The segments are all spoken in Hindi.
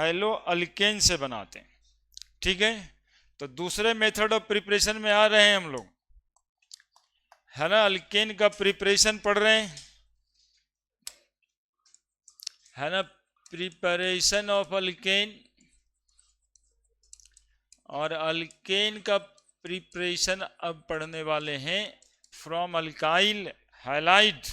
हैलो अल्केन से बनाते हैं। ठीक है, तो दूसरे मेथड ऑफ प्रिपरेशन में आ रहे हैं हम लोग, है ना। अल्केन का प्रिपरेशन पढ़ रहे हैं, है ना। प्रिपरेशन ऑफ अल्केन, और अल्केन का प्रिपरेशन अब पढ़ने वाले हैं from alkyl halide.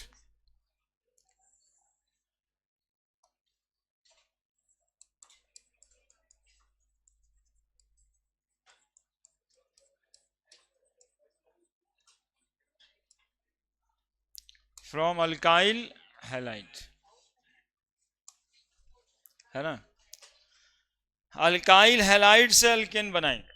From alkyl halide, है ना। अल्काइल हैलाइड से अल्केन बनाएंगे।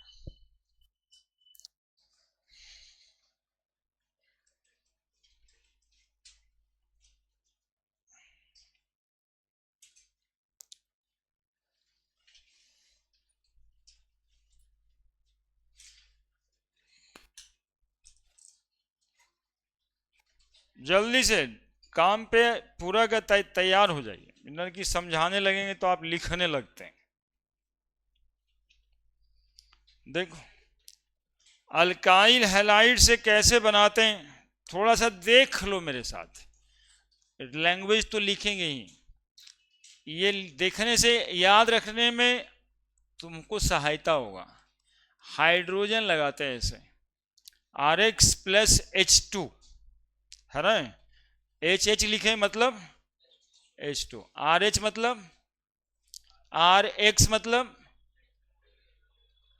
जल्दी से काम पे पूरा का तैयार हो जाइए, बिना कि समझाने लगेंगे तो आप लिखने लगते हैं। देखो अल्काइल हैलाइड से कैसे बनाते हैं, थोड़ा सा देख लो मेरे साथ। लैंग्वेज तो लिखेंगे ही, ये देखने से याद रखने में तुमको सहायता होगा। हाइड्रोजन लगाते हैं ऐसे, RX प्लस H2, है ना। HH लिखे मतलब H2, RH मतलब, RX मतलब,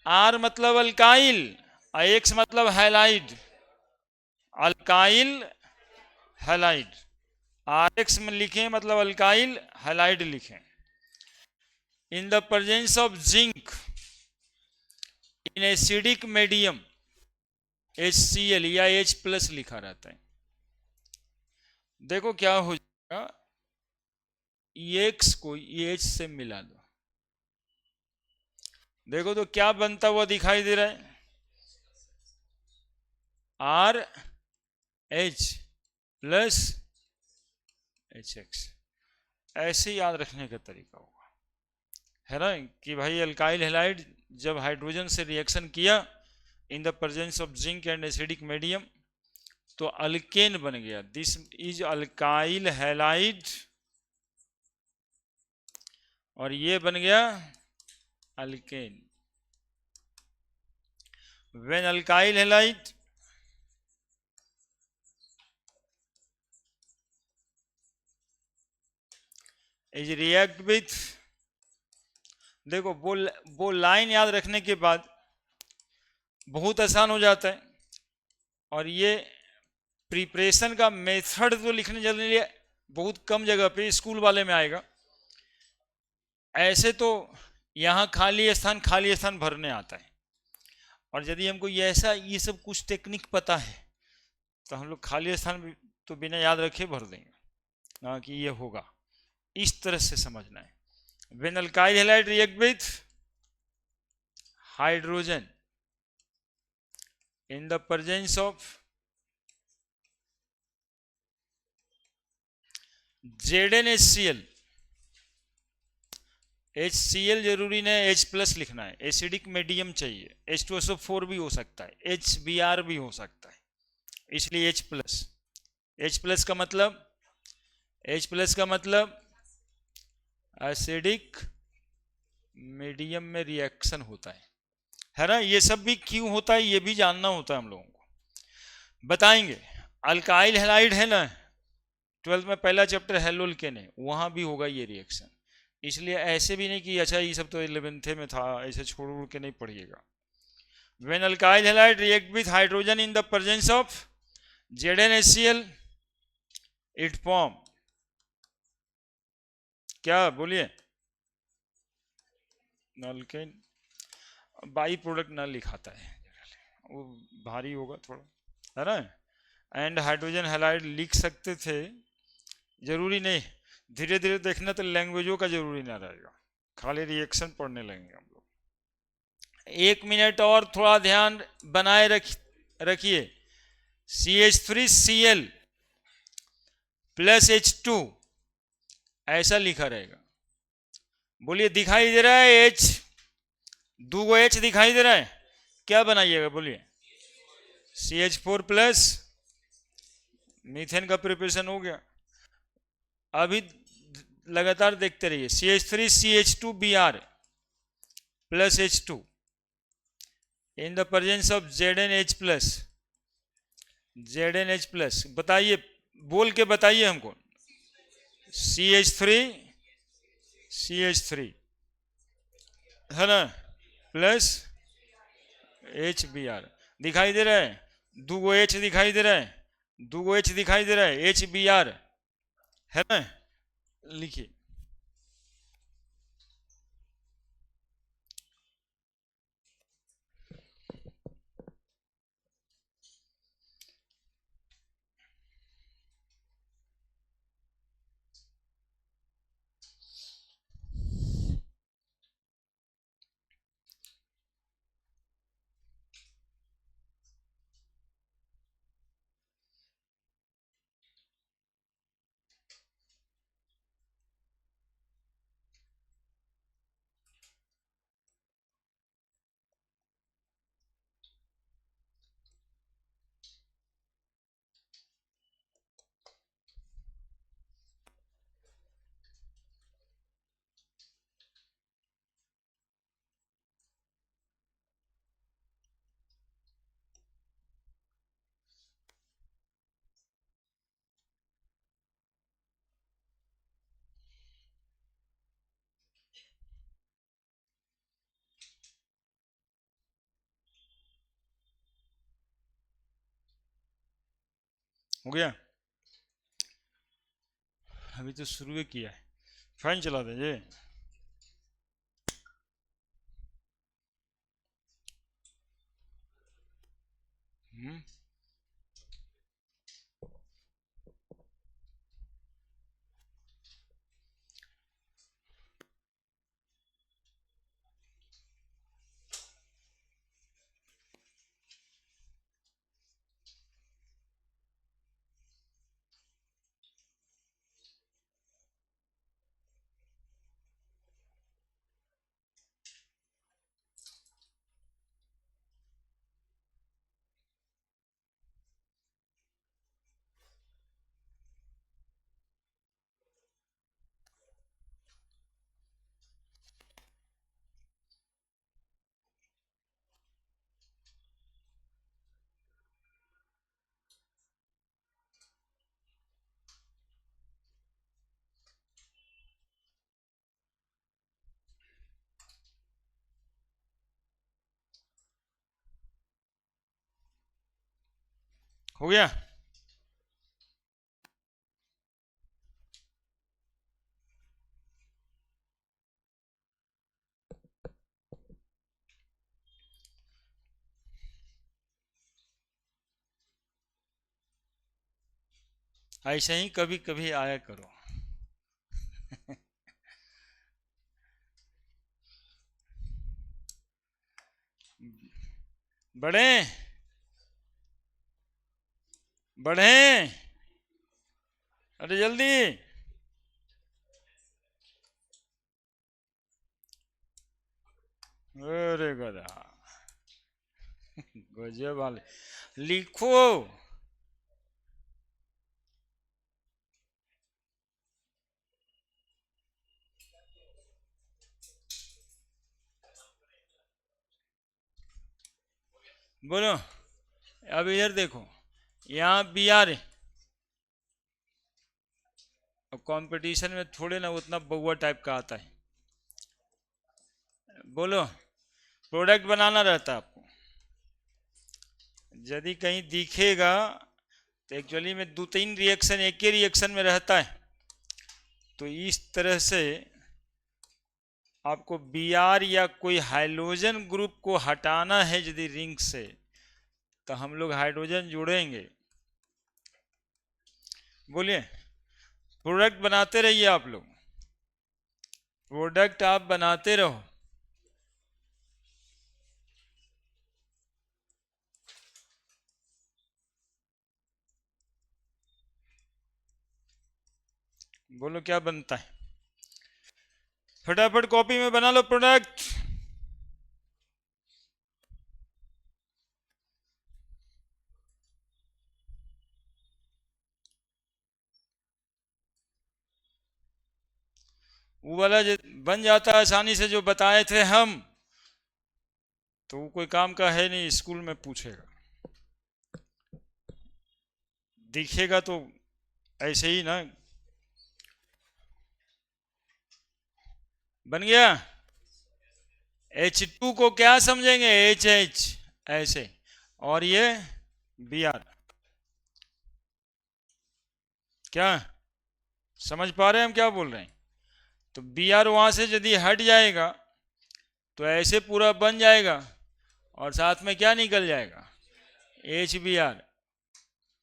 R मतलब अल्काइल, X मतलब हैलाइड, अल्काइल हैलाइड। RX में लिखें मतलब अल्काइल हैलाइड लिखें। इन the presence of zinc in acidic medium, HCl या H प्लस लिखा रहता है। देखो क्या हो जाएगा, EX को EH से मिला दो, देखो तो क्या बनता हुआ दिखाई दे रहा है, RH प्लस HX। ऐसे याद रखने का तरीका होगा, है ना, कि भाई अल्काइल हैलाइड जब हाइड्रोजन से रिएक्शन किया इन the presence of zinc and acidic medium तो अल्केन बन गया। दिस इज अल्काइल हैलाइड, और ये बन गया alkane. When alkyl halide is react with, देखो वो लाइन याद रखने के बाद बहुत आसान हो जाता है। और ये प्रिपरेशन का मेथड तो लिखने के लिए बहुत कम जगह पे स्कूल वाले में आएगा। ऐसे तो यहाँ खाली स्थान भरने आता है, और यदि हमको ये ऐसा ये सब कुछ टेक्निक पता है तो हम लोग खाली स्थान भी तो बिना याद रखे भर देंगे ना, कि ये होगा। इस तरह से समझना है। When alkyl halide react with hydrogen in the presence of ZnHCl, HCl जरूरी नहीं H प्लस लिखना है, एसिडिक मीडियम चाहिए। H2SO4 भी हो सकता है, HBr भी हो सकता है, इसलिए H प्लस। H प्लस का मतलब, H प्लस का मतलब एसिडिक मीडियम में रिएक्शन होता है ना। ये सब भी क्यों होता है ये भी जानना होता है हम लोगों को, बताएंगे। अल्काइल हैलाइड है ना, 12th में पहला चैप्टर हेलोल्केन है, वहां भी होगा ये रिएक्शन। इसलिए ऐसे भी नहीं कि अच्छा ये सब तो 11th में था, ऐसे छोड़ के नहीं पढ़िएगा। When alkyl halide react with hydrogen in the presence of ZnHCl it form, क्या बोलिए, अल्केन। बाई प्रोडक्ट ना लिखाता है, वो भारी होगा थोड़ा, है ना। एंड हाइड्रोजन हैलाइड लिख सकते थे, जरूरी नहीं। धीरे धीरे देखना तो लैंग्वेजों का जरूरी ना रहेगा, खाली रिएक्शन पढ़ने लगेंगे हम लोग। 1 मिनट और थोड़ा ध्यान बनाए रखिए। CH3Cl प्लस H2 ऐसा लिखा रहेगा। बोलिए दिखाई दे रहा है एच, दो गो एच दिखाई दे रहा है, क्या बनाइएगा बोलिए, CH4 प्लस, मीथेन का प्रिपरेशन हो गया। अभी लगातार देखते रहिए, CH3CH2Br plus H2 in the presence of ZnH plus, ZnH plus, बताइए, बोल के बताइए हमको, CH3 है ना, प्लस HBr दिखाई दे रहा है, दो गो H दिखाई दे रहा है, दो गो H दिखाई दे रहा है, HBr है ना, लिखिए। हो गया, अभी तो शुरू ही किया है, फैन चला दीजिए। हो गया, ऐसे ही कभी कभी आया करो। बढ़े, बढ़े, अरे जल्दी, अरे गधा, गजब वाले, लिखो, बोलो। अब इधर देखो, यहाँ BR है, अब कंपटीशन में थोड़े ना उतना बउआ टाइप का आता है, बोलो, प्रोडक्ट बनाना रहता है आपको, यदि कहीं दिखेगा तो एक्चुअली में दो तीन रिएक्शन एक ही रिएक्शन में रहता है, तो इस तरह से आपको Br या कोई हाइड्रोजन ग्रुप को हटाना है यदि रिंग से, तो हम लोग हाइड्रोजन जोड़ेंगे। बोलिए, प्रोडक्ट बनाते रहिए आप लोग, प्रोडक्ट आप बनाते रहो। बोलो क्या बनता है, फटाफट कॉपी में बना लो प्रोडक्ट। वो वाला बन जाता है आसानी से, जो बताए थे हम, तो वो कोई काम का है नहीं, स्कूल में पूछेगा, दिखेगा तो ऐसे ही ना। बन गया। H2 को क्या समझेंगे, HH ऐसे, और ये Br। क्या समझ पा रहे हैं हम क्या बोल रहे हैं? तो Br वहां से यदि हट जाएगा तो ऐसे पूरा बन जाएगा, और साथ में क्या निकल जाएगा, HBr।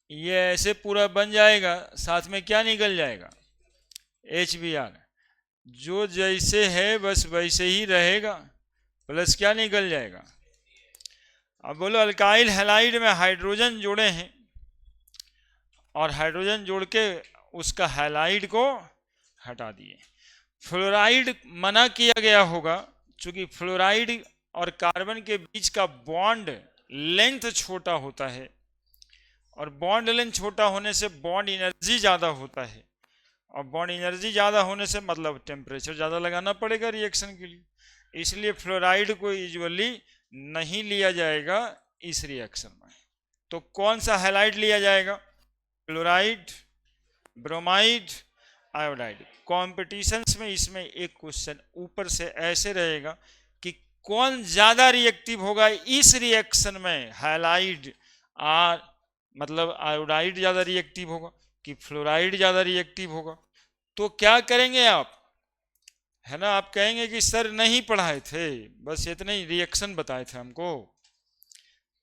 ये ऐसे पूरा बन जाएगा, साथ में क्या निकल जाएगा, HBr। जो जैसे है बस वैसे ही रहेगा, प्लस क्या निकल जाएगा। अब बोलो, अल्काइल हैलाइड में हाइड्रोजन जोड़े हैं, और हाइड्रोजन जोड़ के उसका हैलाइड को हटा दिए। फ्लोराइड मना किया गया होगा, क्योंकि फ्लोराइड और कार्बन के बीच का बॉन्ड लेंथ छोटा होता है, और बॉन्ड लेंथ छोटा होने से बॉन्ड एनर्जी ज़्यादा होता है, और बॉन्ड एनर्जी ज़्यादा होने से मतलब टेम्परेचर ज़्यादा लगाना पड़ेगा रिएक्शन के लिए, इसलिए फ्लोराइड को यूजुअली नहीं लिया जाएगा इस रिएक्शन में। तो कौन सा हैलाइड लिया जाएगा, क्लोराइड, ब्रोमाइड, आयोडाइड। कॉम्पिटिशन्स में इसमें एक क्वेश्चन ऊपर से ऐसे रहेगा कि कौन ज़्यादा रिएक्टिव होगा इस रिएक्शन में, हैलाइड और मतलब आयोडाइड ज़्यादा रिएक्टिव होगा कि फ्लोराइड ज़्यादा रिएक्टिव होगा। तो क्या करेंगे आप, है ना, आप कहेंगे कि सर नहीं पढ़ाए थे, बस इतने ही रिएक्शन बताए थे हमको।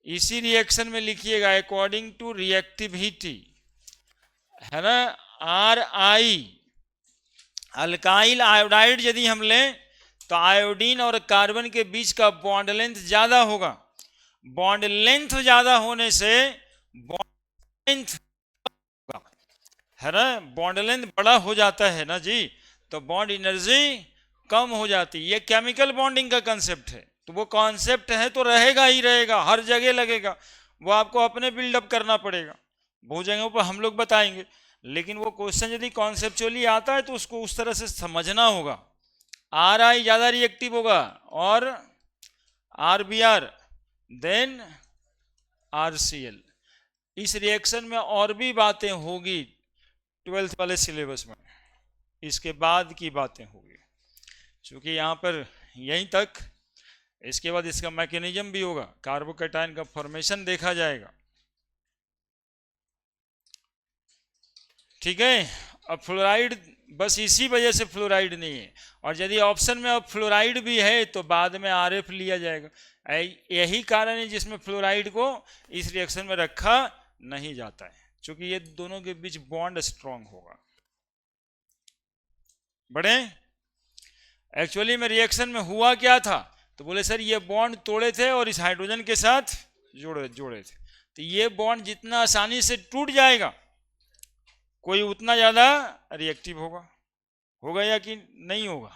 इसी रिएक्शन में लिखिएगा अकॉर्डिंग टू रिएक्टिविटी, है ना, RI। अल्काइल आयोडाइड यदि हम लें तो आयोडीन और कार्बन के बीच का बॉन्ड लेंथ ज्यादा होगा, बॉन्ड लेंथ ज्यादा होने से बॉन्ड लेंथ, है ना, बॉन्ड लेंथ बड़ा हो जाता है ना जी, तो बॉन्ड एनर्जी कम हो जाती है। ये केमिकल बॉन्डिंग का कंसेप्ट है, तो वो कॉन्सेप्ट है तो रहेगा ही रहेगा, हर जगह लगेगा, वो आपको अपने बिल्डअप करना पड़ेगा, बहुत जगहों पर हम लोग बताएंगे, लेकिन वो क्वेश्चन यदि कॉन्सेप्चुअली आता है तो उसको उस तरह से समझना होगा। RI ज़्यादा रिएक्टिव होगा, और RBr देन RCl। इस रिएक्शन में और भी बातें होगी 12th वाले सिलेबस में, इसके बाद की बातें होगी, क्योंकि यहाँ पर यहीं तक, इसके बाद इसका मैकेनिज्म भी होगा, कार्बोकैटायन का फॉर्मेशन देखा जाएगा। ठीक है। अब फ्लोराइड, बस इसी वजह से फ्लोराइड नहीं है, और यदि ऑप्शन में अब फ्लोराइड भी है तो बाद में RF लिया जाएगा। यही कारण है जिसमें फ्लोराइड को इस रिएक्शन में रखा नहीं जाता है, क्योंकि ये दोनों के बीच बॉन्ड स्ट्रांग होगा। बढ़े। एक्चुअली में रिएक्शन में हुआ क्या था, तो बोले सर ये बॉन्ड तोड़े थे और इस हाइड्रोजन के साथ जोड़े थे, तो ये बॉन्ड जितना आसानी से टूट जाएगा कोई उतना ज्यादा रिएक्टिव होगा या कि नहीं होगा।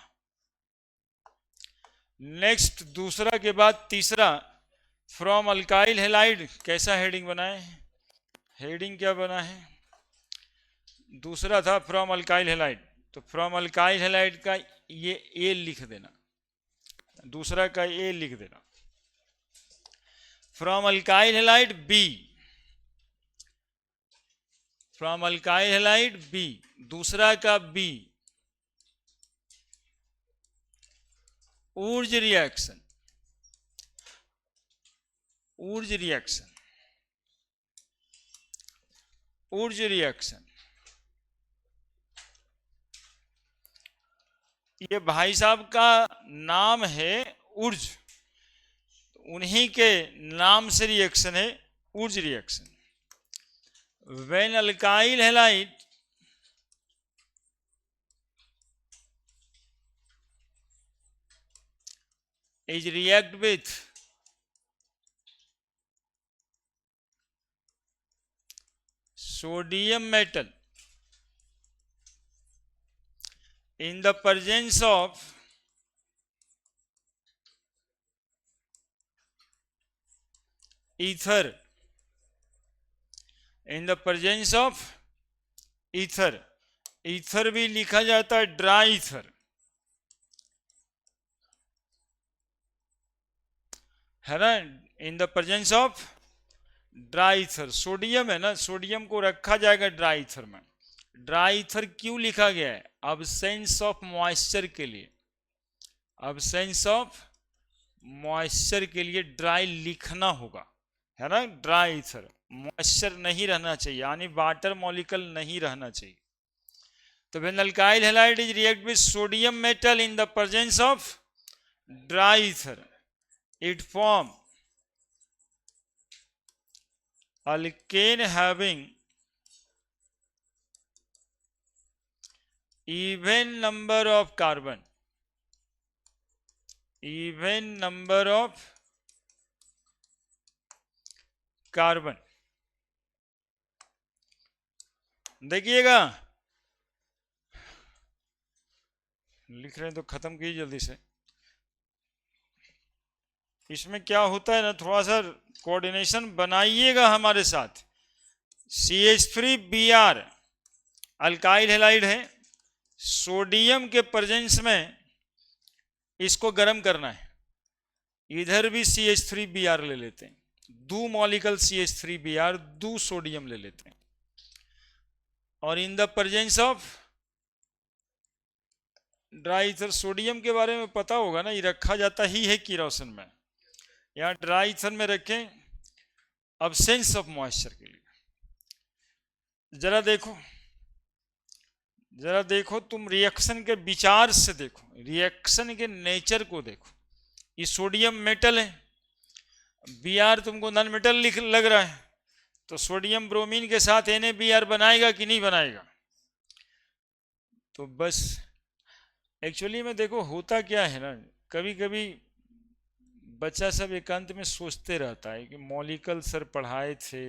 नेक्स्ट, दूसरा के बाद तीसरा, फ्रॉम अल्काइल हैलाइड, कैसा हेडिंग बना है, हेडिंग क्या बना है, दूसरा था फ्रॉम अल्काइल हैलाइड, तो फ्रॉम अल्काइल हैलाइड का ये ए लिख देना, दूसरा का ए लिख देना, from alkyl halide B, from alkyl halide B, दूसरा का B, Wurtz reaction, Wurtz reaction, Wurtz reaction, ये भाई साहब का नाम है ऊर्ज, उन्हीं के नाम से रिएक्शन है Wurtz reaction. When alkyl halide is react with sodium metal in the presence of ether, in the presence of ether, ether भी लिखा जाता है ड्राई ईथर, है ना, इन the presence of dry ether. Sodium है ना, सोडियम को रखा जाएगा ड्राई ईथर में। ड्राई ईथर क्यों लिखा गया है? अब्सेंस ऑफ मॉइस्चर के लिए, अब्सेंस ऑफ मॉइस्चर के लिए ड्राई लिखना होगा, है ना। ड्राई ईथर, मॉइस्चर नहीं रहना चाहिए, यानी वाटर मॉलिक्यूल नहीं रहना चाहिए। तो when alkyl halide is react with sodium metal in the presence of dry ether, it form alkane having even number of carbon, even number of carbon. देखिएगा, लिख रहे हैं तो खत्म कीजिए जल्दी से। इसमें क्या होता है ना, थोड़ा सा कोऑर्डिनेशन बनाइएगा हमारे साथ। CH3Br अल्काइल हैलाइड है, सोडियम के प्रेजेंस में इसको गर्म करना है। इधर भी CH3Br ले लेते हैं, 2 मॉलिक्यूल CH3Br, 2 सोडियम ले लेते हैं, और इन the presence of dry ether, sodium के बारे में पता होगा ना, ये रखा जाता ही है किरोसिन में, यहाँ ड्राई ईथर में रखें अब्सेंस ऑफ मॉइस्चर के लिए। जरा देखो, जरा देखो, तुम रिएक्शन के विचार से देखो, रिएक्शन के नेचर को देखो। ये सोडियम मेटल है, Br तुमको नॉन मेटल लिख लग रहा है, तो सोडियम ब्रोमीन के साथ NaBr बनाएगा कि नहीं बनाएगा? तो बस एक्चुअली में देखो होता क्या है ना, कभी कभी बच्चा सब एकांत में सोचते रहता है कि मॉलिक्यूल सर पढ़ाए थे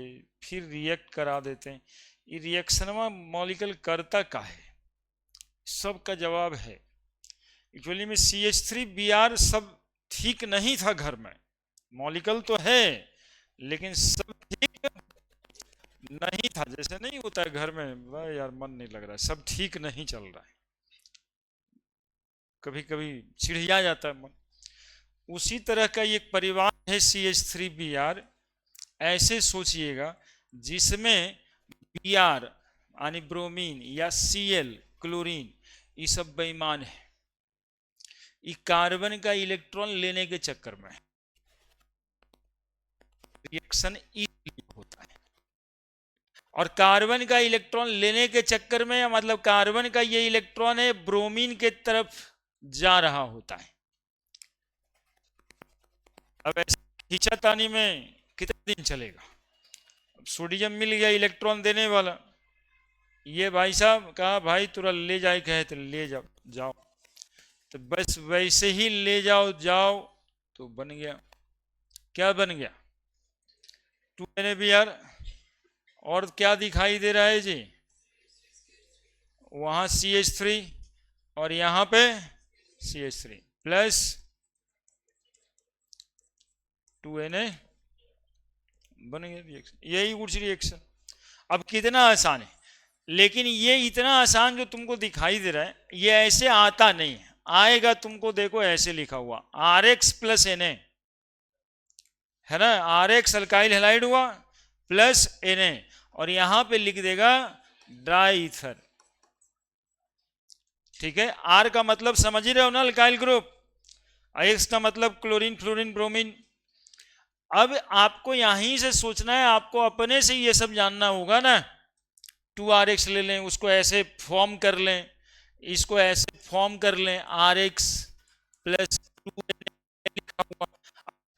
फिर रिएक्ट करा देते हैं, ये रिएक्शन में मॉलिक्यूल करता का है? सबका जवाब है एक्चुअली में CH3Br सब ठीक नहीं था घर में, मॉलिक्यूल तो है लेकिन सब ठीक नहीं था। जैसे नहीं होता है घर में, यार मन नहीं लग रहा है, सब ठीक नहीं चल रहा है, कभी कभी चिढ़िया जाता है मन। उसी तरह का एक परिवार है CH3Br। ऐसे सोचिएगा जिसमें Br यानी ब्रोमीन या Cl क्लोरीन, ये सब बेईमान है, ये कार्बन का इलेक्ट्रॉन लेने के चक्कर में रिएक्शन इसलिए होता है, और कार्बन का इलेक्ट्रॉन लेने के चक्कर में मतलब कार्बन का ये इलेक्ट्रॉन है ब्रोमीन के तरफ जा रहा होता है। अब ऐसे खींचातानी में कितने दिन चलेगा? अब सोडियम मिल गया इलेक्ट्रॉन देने वाला, ये भाई साहब कहा भाई तुरंत ले जाए, कहे तो ले जाओ जाओ, तो बस वैसे ही ले जाओ जाओ, तो बन गया, क्या बन गया? 2NaBr। और क्या दिखाई दे रहा है जी? वहां CH3 और यहां पे CH3 प्लस 2Na बन गया रिएक्शन, यही कुछ रिएक्शन। अब कितना आसान है, लेकिन ये इतना आसान जो तुमको दिखाई दे रहा है ये ऐसे आता नहीं है, आएगा तुमको देखो ऐसे लिखा हुआ RX प्लस Na, है ना, RX अल्काइल हैलाइड हुआ प्लस Na, और यहां पे लिख देगा ड्राई ईथर। ठीक है, R का मतलब समझ ही रहे हो ना, अल्काइल ग्रुप, X का मतलब क्लोरीन फ्लोरीन ब्रोमीन। अब आपको यहीं से सोचना है, आपको अपने से ये सब जानना होगा ना। 2RX ले लें, उसको ऐसे फॉर्म कर लें, इसको ऐसे फॉर्म कर लें, RX प्लस 2 लिखा हुआ,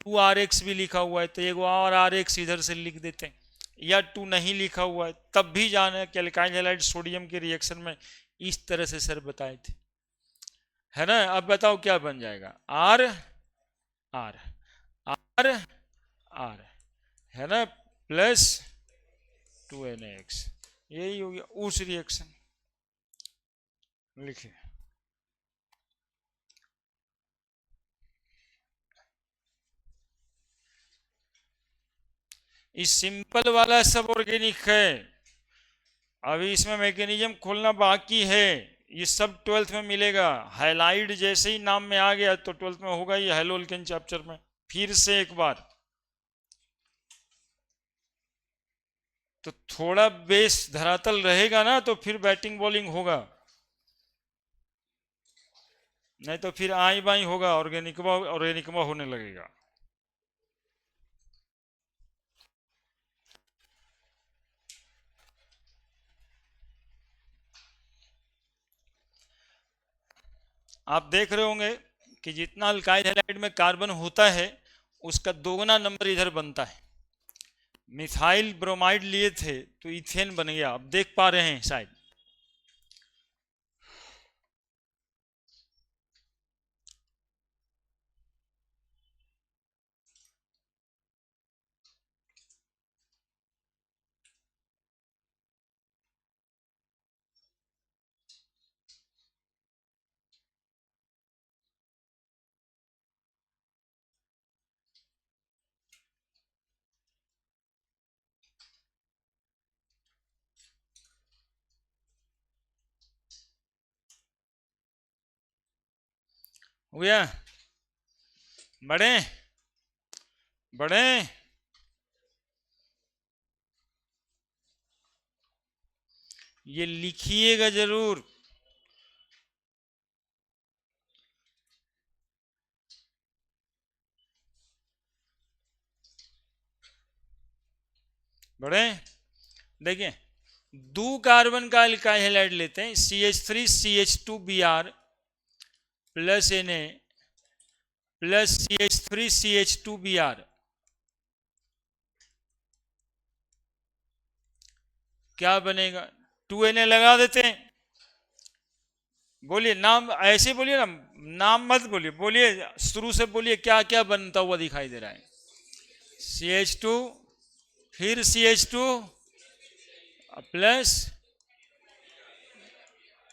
2RX भी लिखा हुआ है तो एक और RX इधर से लिख देते हैं, या 2 नहीं लिखा हुआ है तब भी जाना कि अल्काइल हैलाइड सोडियम के रिएक्शन में इस तरह से सर बताए थे, है ना। अब बताओ क्या बन जाएगा? R R R R, है ना, प्लस 2NaX, यही हो गया उस रिएक्शन। लिखिए, इस सिंपल वाला सब ऑर्गेनिक है, अभी इसमें मैकेनिज्म खोलना बाकी है। ये सब 12th में मिलेगा। हैलाइड जैसे ही नाम में आ गया तो 12th में होगा ये हैलोल्केन चैप्टर में। फिर से एक बार तो थोड़ा बेस धरातल रहेगा ना, तो फिर बैटिंग बॉलिंग होगा, नहीं तो फिर आई बाई होगा, ऑर्गेनिकवा ऑर्गेनिकवा होने लगेगा। आप देख रहे होंगे कि जितना अल्काइल हैलाइड में कार्बन होता है उसका दोगुना नंबर इधर बनता है। मिथाइल ब्रोमाइड लिए थे तो इथेन बन गया, आप देख पा रहे हैं शायद। हो गया? बढ़े बढ़े। ये लिखिएगा जरूर। बढ़े। देखिए, दो कार्बन का अल्काइल हैलाइड लेते हैं, CH3CH2Br plus Na plus CH3CH2Br, क्या बनेगा? 2Na लगा देते हैं। बोलिए नाम, ऐसे बोलिए ना, नाम मत बोलिए, बोलिए शुरू से बोलिए क्या क्या बनता हुआ दिखाई दे रहा है। CH2 फिर CH2 प्लस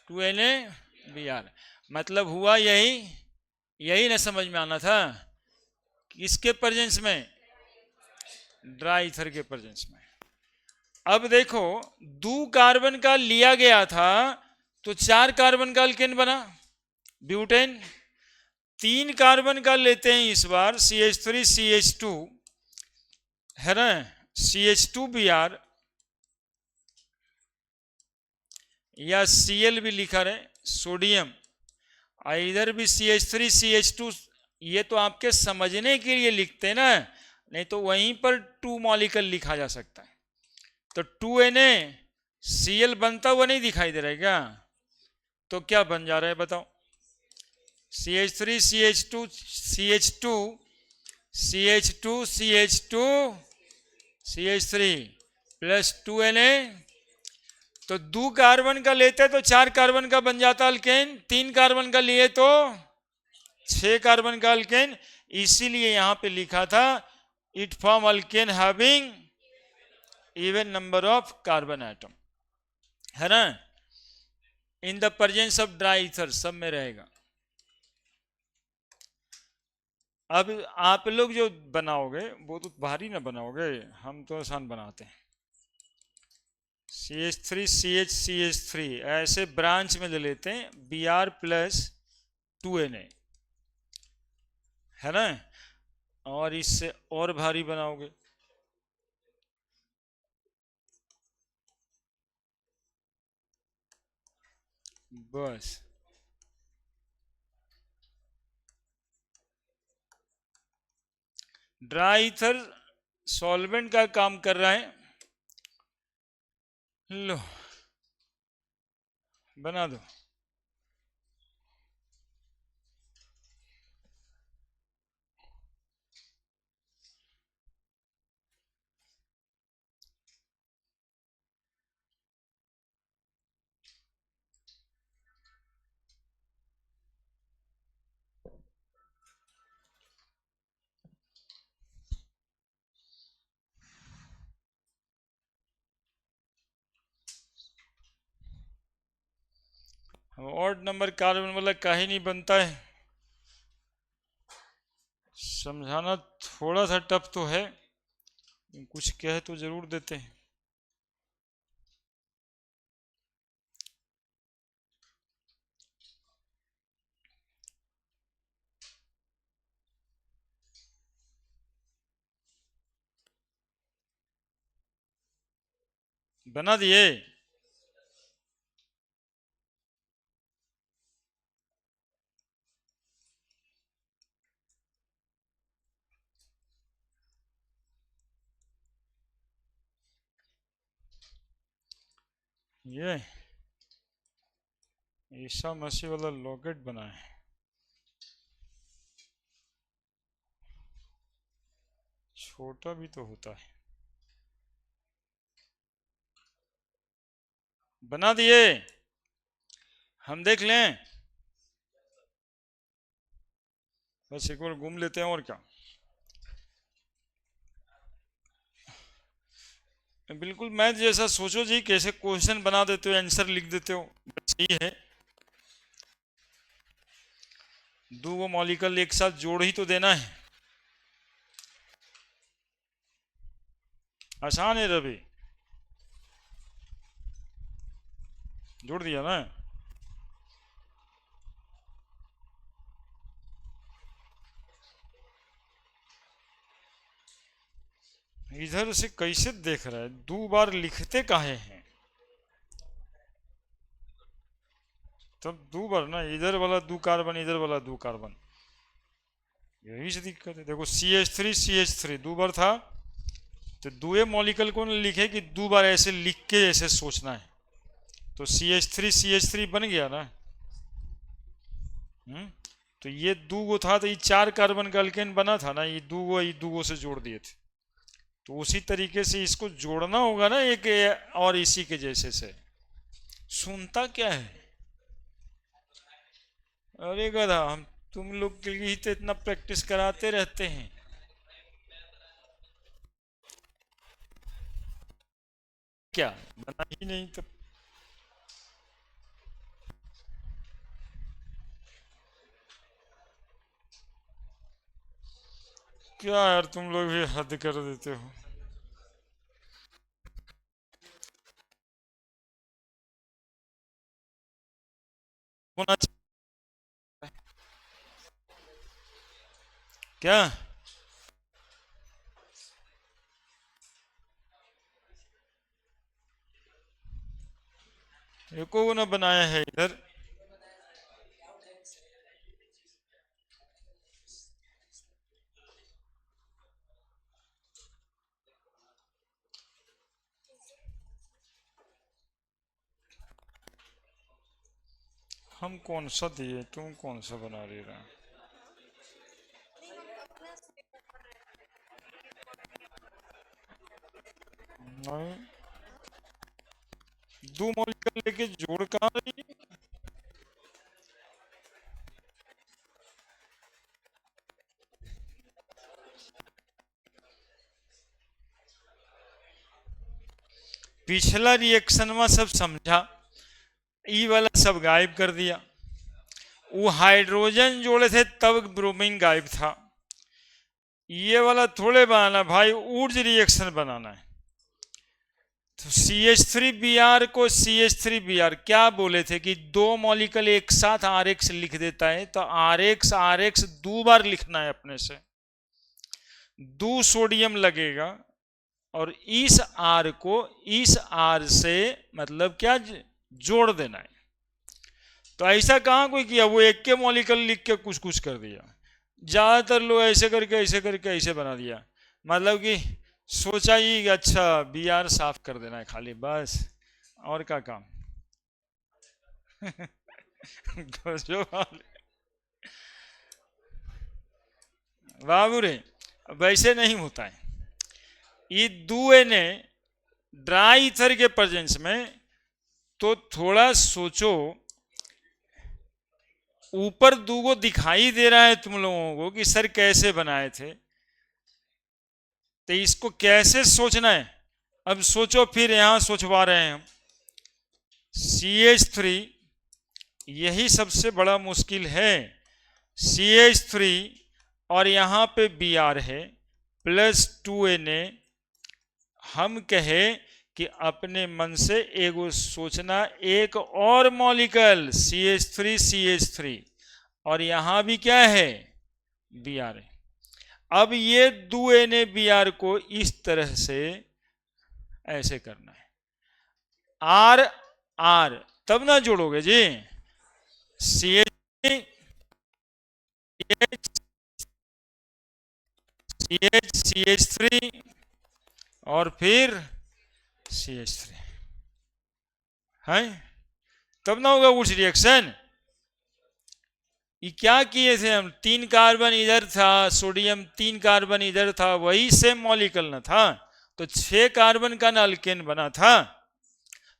2NaBr, मतलब हुआ यही, यही ना समझ में आना था। किसके प्रेजेंस में? ड्राई ईथर के प्रेजेंस में। अब देखो, दो कार्बन का लिया गया था तो 4 कार्बन का अल्केन बना ब्यूटेन। 3 कार्बन का लेते हैं इस बार, CH3CH2 है ना, CH2Br या Cl भी लिखा रहे, सोडियम, इधर भी CH3CH2। ये तो आपके समझने के लिए लिखते हैं ना, नहीं तो वहीं पर 2 मॉलिक्यूल लिखा जा सकता है। तो 2NaCl बनता हुआ नहीं दिखाई दे रहा है क्या? तो क्या बन जा रहा है बताओ? CH3CH2 CH2 CH2 CH2 CH3 plus 2Na। तो 2 कार्बन का लेते तो 4 कार्बन का बन जाता अल्केन, 3 कार्बन का लिए तो 6 कार्बन का अल्केन। इसीलिए यहां पे लिखा था it form alkane having even number of carbon atom, है ना, इन the presence of dry ether, सब में रहेगा। अब आप लोग जो बनाओगे वो तो भारी ना बनाओगे, हम तो आसान बनाते हैं। CH3CH3 ऐसे ब्रांच में ले लेते हैं, Br प्लस 2Na, है ना, और इससे और भारी बनाओगे। बस ड्राई ईथर सॉल्वेंट का काम कर रहा है। लो बना दो। ऑड नंबर कार्बन वाला काहे नहीं बनता है, समझाना थोड़ा सा टफ तो है, कुछ कह तो जरूर देते हैं। बना दिए। ये ईसा मसीह वाला लॉकेट बना है। छोटा भी तो होता है। बना दिए। हम देख लें, बस एक बार घूम लेते हैं और क्या। बिल्कुल मैथ जैसा सोचो जी, कैसे क्वेश्चन बना देते हो, आंसर लिख देते हो। सही है, दो वो मॉलिक्यूल एक साथ जोड़ ही तो देना है। आसान है रवि, जोड़ दिया ना। इधर से कैसे देख रहा है, दो बार लिखते काहे हैं? तब दो बार ना, इधर वाला दो कार्बन, इधर वाला दो कार्बन, यही से दिक्कत है। देखो CH3 दो बार था, तो दुए मॉलिक्यूल को लिखे कि दो बार ऐसे लिख के ऐसे सोचना है, तो CH3 बन गया ना। तो ये दो गो था, तो ये 4 कार्बन का अल्केन बना था ना, ये दो गो से जोड़ दिए थे। तो उसी तरीके से इसको जोड़ना होगा ना, एक और इसी के जैसे से। सुनता क्या है? अरे गधा, हम तुम लोग के लिए तो इतना प्रैक्टिस कराते रहते हैं। क्या बना ही नहीं तो क्या यार, तुम लोग भी हद कर देते हो। होना चाहिए क्या? एको ना बनाया है इधर। हम कौन सा दिए, तुम कौन सा बना रहे रहा? नहीं, दो मॉलिक्यूल लेके जोड़ कहाँ रही? पिछला रिएक्शन में सब समझा, ई वाला सब गायब कर दिया। वो हाइड्रोजन जोड़े थे तब ब्रोमीन गायब था। ये वाला थोड़े बनाना भाई, ऊर्ज रिएक्शन बनाना है। तो CH3Br को CH3Br क्या बोले थे कि दो मॉलिक्यूल एक साथ RX लिख देता है, तो RX दो बार लिखना है अपने से, दो सोडियम लगेगा, और इस R को इस R से मतलब क्या जोड़ देना है। तो ऐसा कहाँ कोई किया, वो एक के मॉलिक्यूल लिख के कुछ कुछ कर दिया। ज्यादातर लोग ऐसे करके ऐसे बना दिया, मतलब कि सोचा ही अच्छा BR साफ कर देना है खाली, बस और क्या काम। बाबू रे, वैसे नहीं होता है। ये दुए ने ड्राई ईथर के प्रेजेंस में, तो थोड़ा सोचो, ऊपर दूगो दिखाई दे रहा है तुम लोगों को कि सर कैसे बनाए थे, तो इसको कैसे सोचना है अब सोचो। फिर यहां सोचवा रहे हैं हम। CH3 यही सबसे बड़ा मुश्किल है। CH3 और यहां पे Br है प्लस 2Na हम कहे कि अपने मन से एगो सोचना एक और मॉलिक्यूल CH3 और यहां भी क्या है Br है। अब ये 2Na Br को इस तरह से ऐसे करना है R R तब ना जोड़ोगे जी CH CH3 और फिर CH3 है, तब ना होगा उस रिएक्शन। ये क्या किए थे हम, 3 कार्बन इधर था, सोडियम 3 कार्बन इधर था, वही सेम मॉलिक्यूल न था, तो 6 कार्बन का ना अल्केन बना था।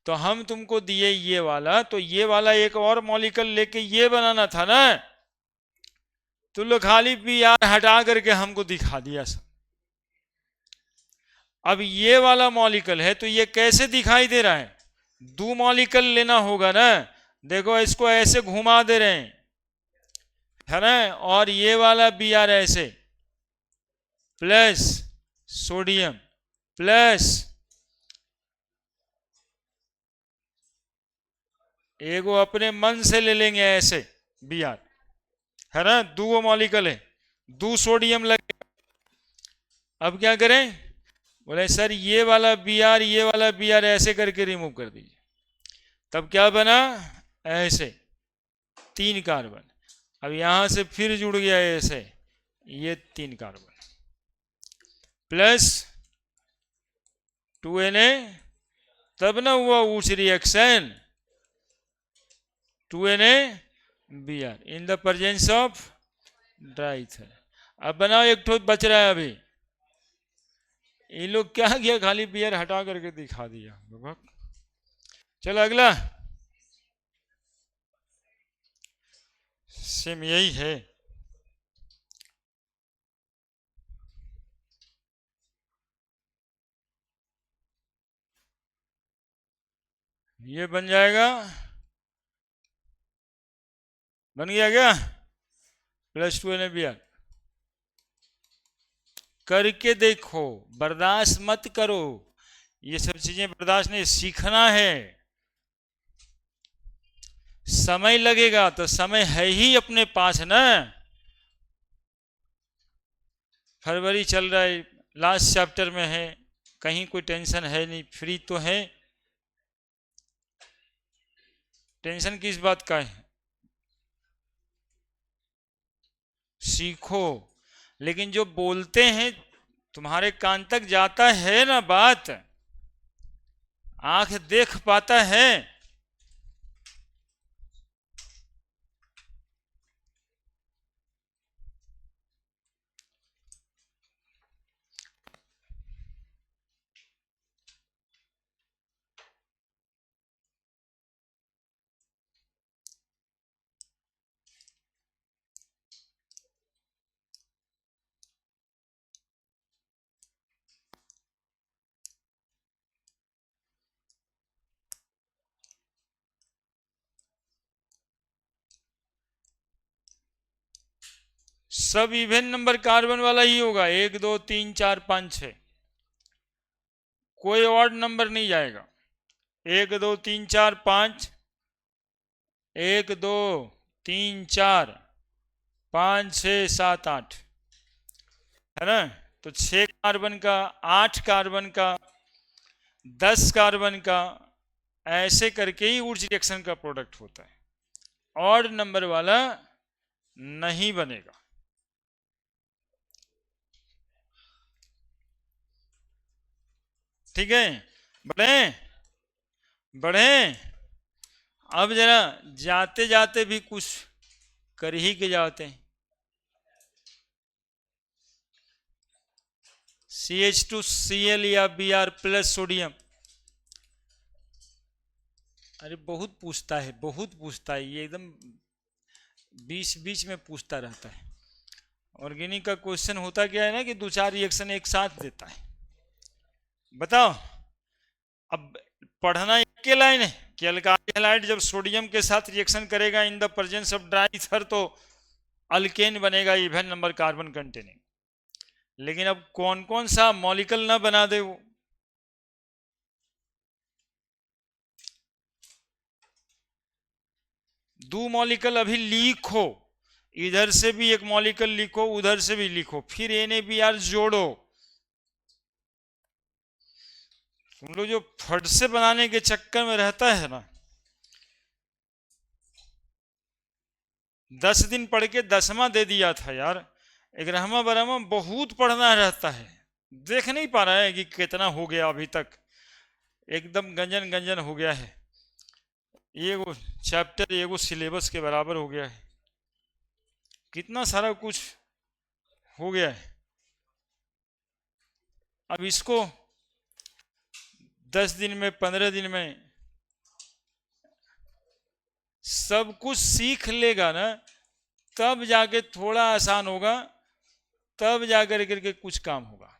तो हम तुमको दिए ये वाला, तो ये वाला एक और मॉलिक्यूल लेके ये बनाना था ना, तो लो खाली Br हटा करके हमको दिखा दिया सब। अब ये वाला मॉलिक्यूल है तो ये कैसे दिखाई दे रहा है, 2 मॉलिक्यूल लेना होगा ना, देखो इसको ऐसे घुमा दे रहे हैं है ना, और ये वाला Br ऐसे प्लस सोडियम प्लस एगो अपने मन से ले लेंगे ऐसे Br है ना, 2 मॉलिक्यूल है, 2 सोडियम लगे। अब क्या करें, बोले सर ये वाला Br ऐसे करके रिमूव कर दीजिए, तब क्या बना ऐसे 3 कार्बन। अब यहां से फिर जुड़ गया ऐसे ये 3 कार्बन प्लस 2Na, तब ना हुआ उस reaction 2Na Br in the presence of dry ether. अब बनाओ एक ठोस बच रहा है अभी, ये लोग क्या किया खाली Br हटा करके दिखा दिया। चलो अगला सेम यही है, ये बन जाएगा, बन गया क्या प्लस 2Na Br। करके देखो, बर्दाश्त मत करो, ये सब चीजें बर्दाश्त नहीं, सीखना है, समय लगेगा तो समय है ही अपने पास ना, फरवरी चल रहा है, लास्ट चैप्टर में है, कहीं कोई टेंशन है नहीं, फ्री तो है, टेंशन किस बात का है, सीखो। लेकिन जो बोलते हैं तुम्हारे कान तक जाता है ना बात, आंख देख पाता है, सब इवन नंबर कार्बन वाला ही होगा, 1 2 3 4 5 6, कोई ऑड नंबर नहीं जाएगा, 1 2 3 4 5, 1 2 3 4 5 6 7 8 है ना, तो 6 कार्बन का, 8 कार्बन का, 10 कार्बन का, ऐसे करके ही उस रिएक्शन का प्रोडक्ट होता है, ऑड नंबर वाला नहीं बनेगा। ठीक है, बढ़े बढ़े, अब जरा जाते जाते भी कुछ कर ही के जाते हैं। CH2Cl या Br प्लस सोडियम, अरे बहुत पूछता है, बहुत पूछता है, ये एकदम बीच बीच में पूछता रहता है। ऑर्गेनिक का क्वेश्चन होता क्या है ना कि 2-4 रिएक्शन एक साथ देता है। बताओ, अब पढ़ना एक के लाइन है कि अल्काइल हैलाइड जब सोडियम के साथ रिएक्शन करेगा इन the presence of dry ether तो अल्केन बनेगा इवन नंबर कार्बन कंटेनिंग, लेकिन अब कौन कौन सा मॉलिक्यूल ना बना दे वो, दो मॉलिक्यूल अभी लिखो, इधर से भी एक मॉलिक्यूल लिखो, उधर से भी लिखो, फिर NaBr जोड़ो। तुम लोग जो फट से बनाने के चक्कर में रहता है ना, 10 दिन पढ़ के 10वां दे दिया था यार। 11वां 12वां बहुत पढ़ना रहता है, देख नहीं पा रहा है कि कितना हो गया अभी तक, एकदम गंजन गंजन हो गया है। ये वो चैप्टर ये वो सिलेबस के बराबर हो गया है, कितना सारा कुछ हो गया है। अब इसको 10 दिन में 15 दिन में सब कुछ सीख लेगा ना, तब जाके थोड़ा आसान होगा, तब जाकर करके कुछ काम होगा।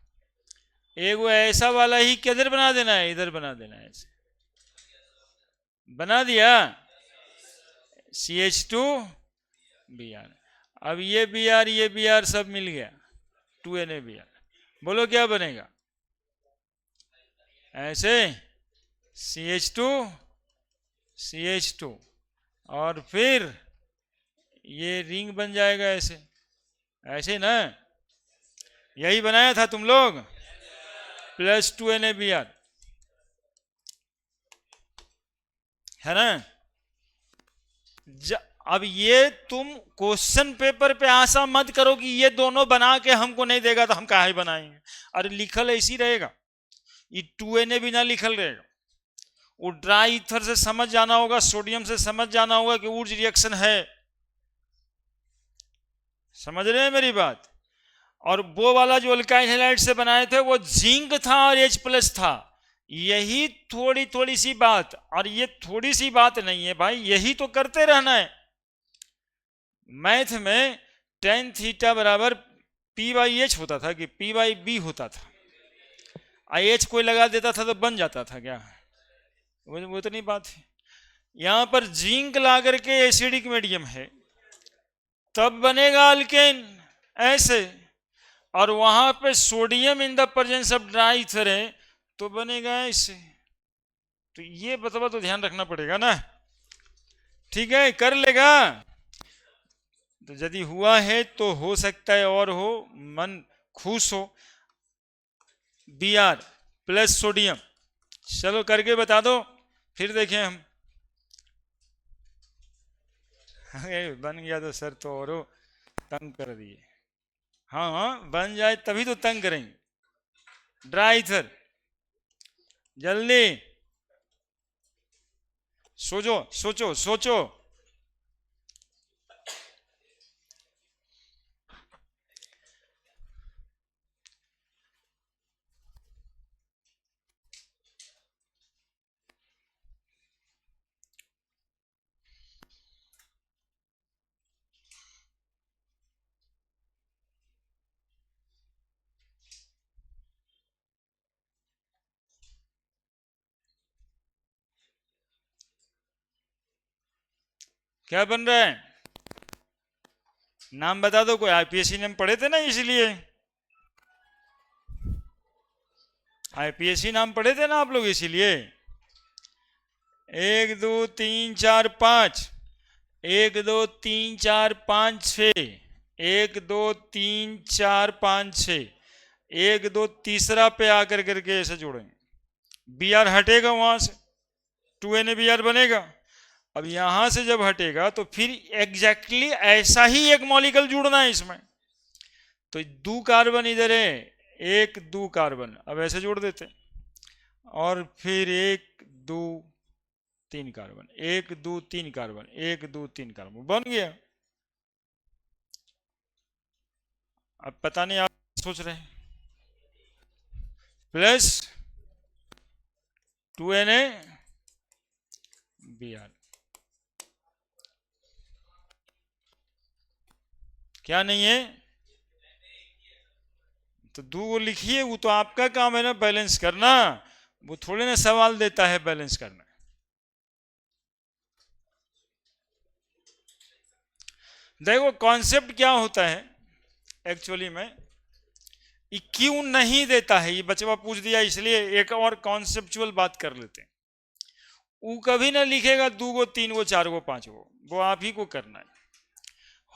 एगो ऐसा वाला ही किधर बना देना है, इधर बना देना है, ऐसे बना दिया CH2Br। अब ये Br सब मिल गया, 2NaBr। बोलो क्या बनेगा, ऐसे CH2 और फिर ये रिंग बन जाएगा ऐसे, ऐसे ना, यही बनाया था तुम लोग, प्लस 2NaBr, है ना। अब ये तुम क्वेश्चन पेपर पे आशा मत करो कि ये दोनों बना के हमको नहीं देगा तो हम काहे बनाएंगे। अरे लिखल ऐसी रहेगा, ये 2Na भी ना लिखल रहेगा, वो ड्राई ईथर से समझ जाना होगा, सोडियम से समझ जाना होगा कि ऊर्ज रिएक्शन है। समझ रहे हैं मेरी बात। और वो वाला जो अल्काइल हैलाइड से बनाए थे वो जिंक था और H+ था, यही थोड़ी थोड़ी सी बात, और ये थोड़ी सी बात नहीं है भाई, यही तो करते रहना है। मैथ में tan थीटा बराबर P/H होता था कि P/B होता था, H कोई लगा देता था तो बन जाता था क्या, वो तो नहीं बात है। यहां पर जिंक ला करके एसिडिक मीडियम है तब बनेगा अल्केन ऐसे, और वहां पे sodium in the presence of dry ether है तो बनेगा ऐसे। तो ये बतवा तो ध्यान रखना पड़ेगा ना, ठीक है, कर लेगा तो यदि हुआ है तो हो सकता है और हो, मन खुश हो। Br प्लस सोडियम, चलो करके बता दो फिर देखें हम। बन गया तो सर तो और तंग कर दिए। हाँ हाँ बन जाए तभी तो तंग करेंगे। ड्राई ईथर जल्दी सोचो सोचो सोचो। क्या बन रहा है, नाम बता दो, कोई IPSC नाम पढ़े थे ना, इसलिए IPSC नाम पढ़े थे ना आप लोग, इसीलिए 1 2 3 4 5, 1 2 3 4 5 6, 1 2 3 4 5 6, 1 2 तीसरा पे आकर करके ऐसे जोड़ेंगे, Br हटेगा वहां से, 2NaBr बनेगा। अब यहां से जब हटेगा तो फिर एग्जैक्टली ऐसा ही एक मॉलिक्यूल जुड़ना है इसमें, तो 2 कार्बन इधर है, 1 2 कार्बन, अब ऐसे जोड़ देते, और फिर 1 2 3 कार्बन, 1 2 3 कार्बन, 1 2 3 कार्बन, बन गया। अब पता नहीं आप सोच रहे हैं, प्लस 2NaBr, क्या नहीं है, तो 2 को लिखिए, वो तो आपका काम है ना बैलेंस करना, वो थोड़े ना सवाल देता है बैलेंस करना। देखो कॉन्सेप्ट क्या होता है एक्चुअली में, ये क्यों नहीं देता है, ये बचवा पूछ दिया इसलिए एक और कॉन्सेप्चुअल बात कर लेते हैं। वो कभी ना लिखेगा 2 गो 3 गो 4 गो 5 गो, वो आप ही को करना है।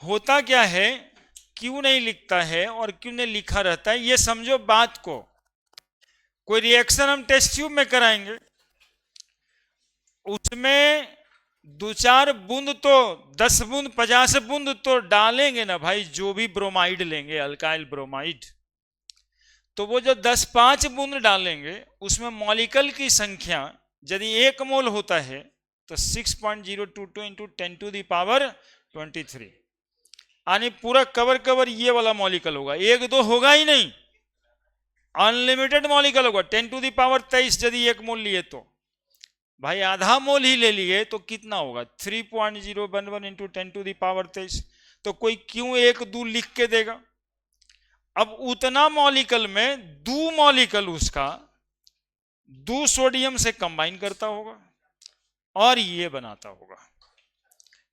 होता क्या है, क्यों नहीं लिखता है और क्यों नहीं लिखा रहता है, ये समझो बात को। कोई रिएक्शन हम टेस्ट ट्यूब में कराएंगे, उसमें 2-4 बूंद तो 10 बूंद 50 बूंद तो डालेंगे ना भाई, जो भी ब्रोमाइड लेंगे, अल्काइल ब्रोमाइड, तो वो जो 10-5 बूंद डालेंगे उसमें मॉलिक्यूल की संख्या यदि 1 मोल होता है तो 6.022 इंटू 10 टू द पावर 23, यानी पूरा कवर ये वाला मॉलिक्यूल होगा, 1-2 होगा ही नहीं, अनलिमिटेड मॉलिक्यूल होगा। 10 टू द पावर 23 यदि 1 मोल लिए तो भाई आधा मोल ही ले लिए तो कितना होगा, 3.011 इंटू 10 टू द पावर 23। तो कोई क्यों 1-2 लिख के देगा? अब उतना मॉलिक्यूल में 2 मॉलिक्यूल उसका 2 सोडियम से कंबाइन करता होगा और ये बनाता होगा।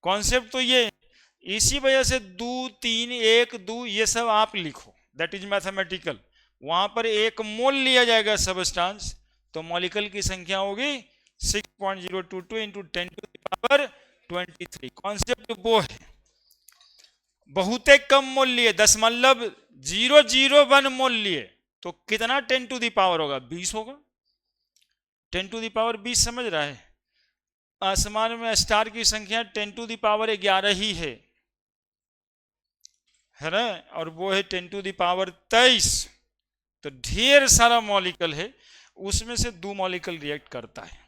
कॉन्सेप्ट तो ये, इसी वजह से 2 3 1 2 ये सब आप लिखो, दैट इज मैथमेटिकल। वहां पर 1 मोल लिया जाएगा सबस्टांस, तो मॉलिक्यूल की संख्या होगी 6.022 into 10 to the power 23। Concept वो है। बहुत कम मोल लिए, 10.001 मोल लिए तो कितना 10 टू द पावर होगा, 20 होगा। 10 टू द पावर 20 समझ रहा है? आसमान में स्टार की संख्या 10 टू द पावर 11 ही है ना, और वो है 10 टू द पावर 23। तो ढेर सारा मॉलिक्यूल है, उसमें से 2 मॉलिक्यूल रिएक्ट करता है।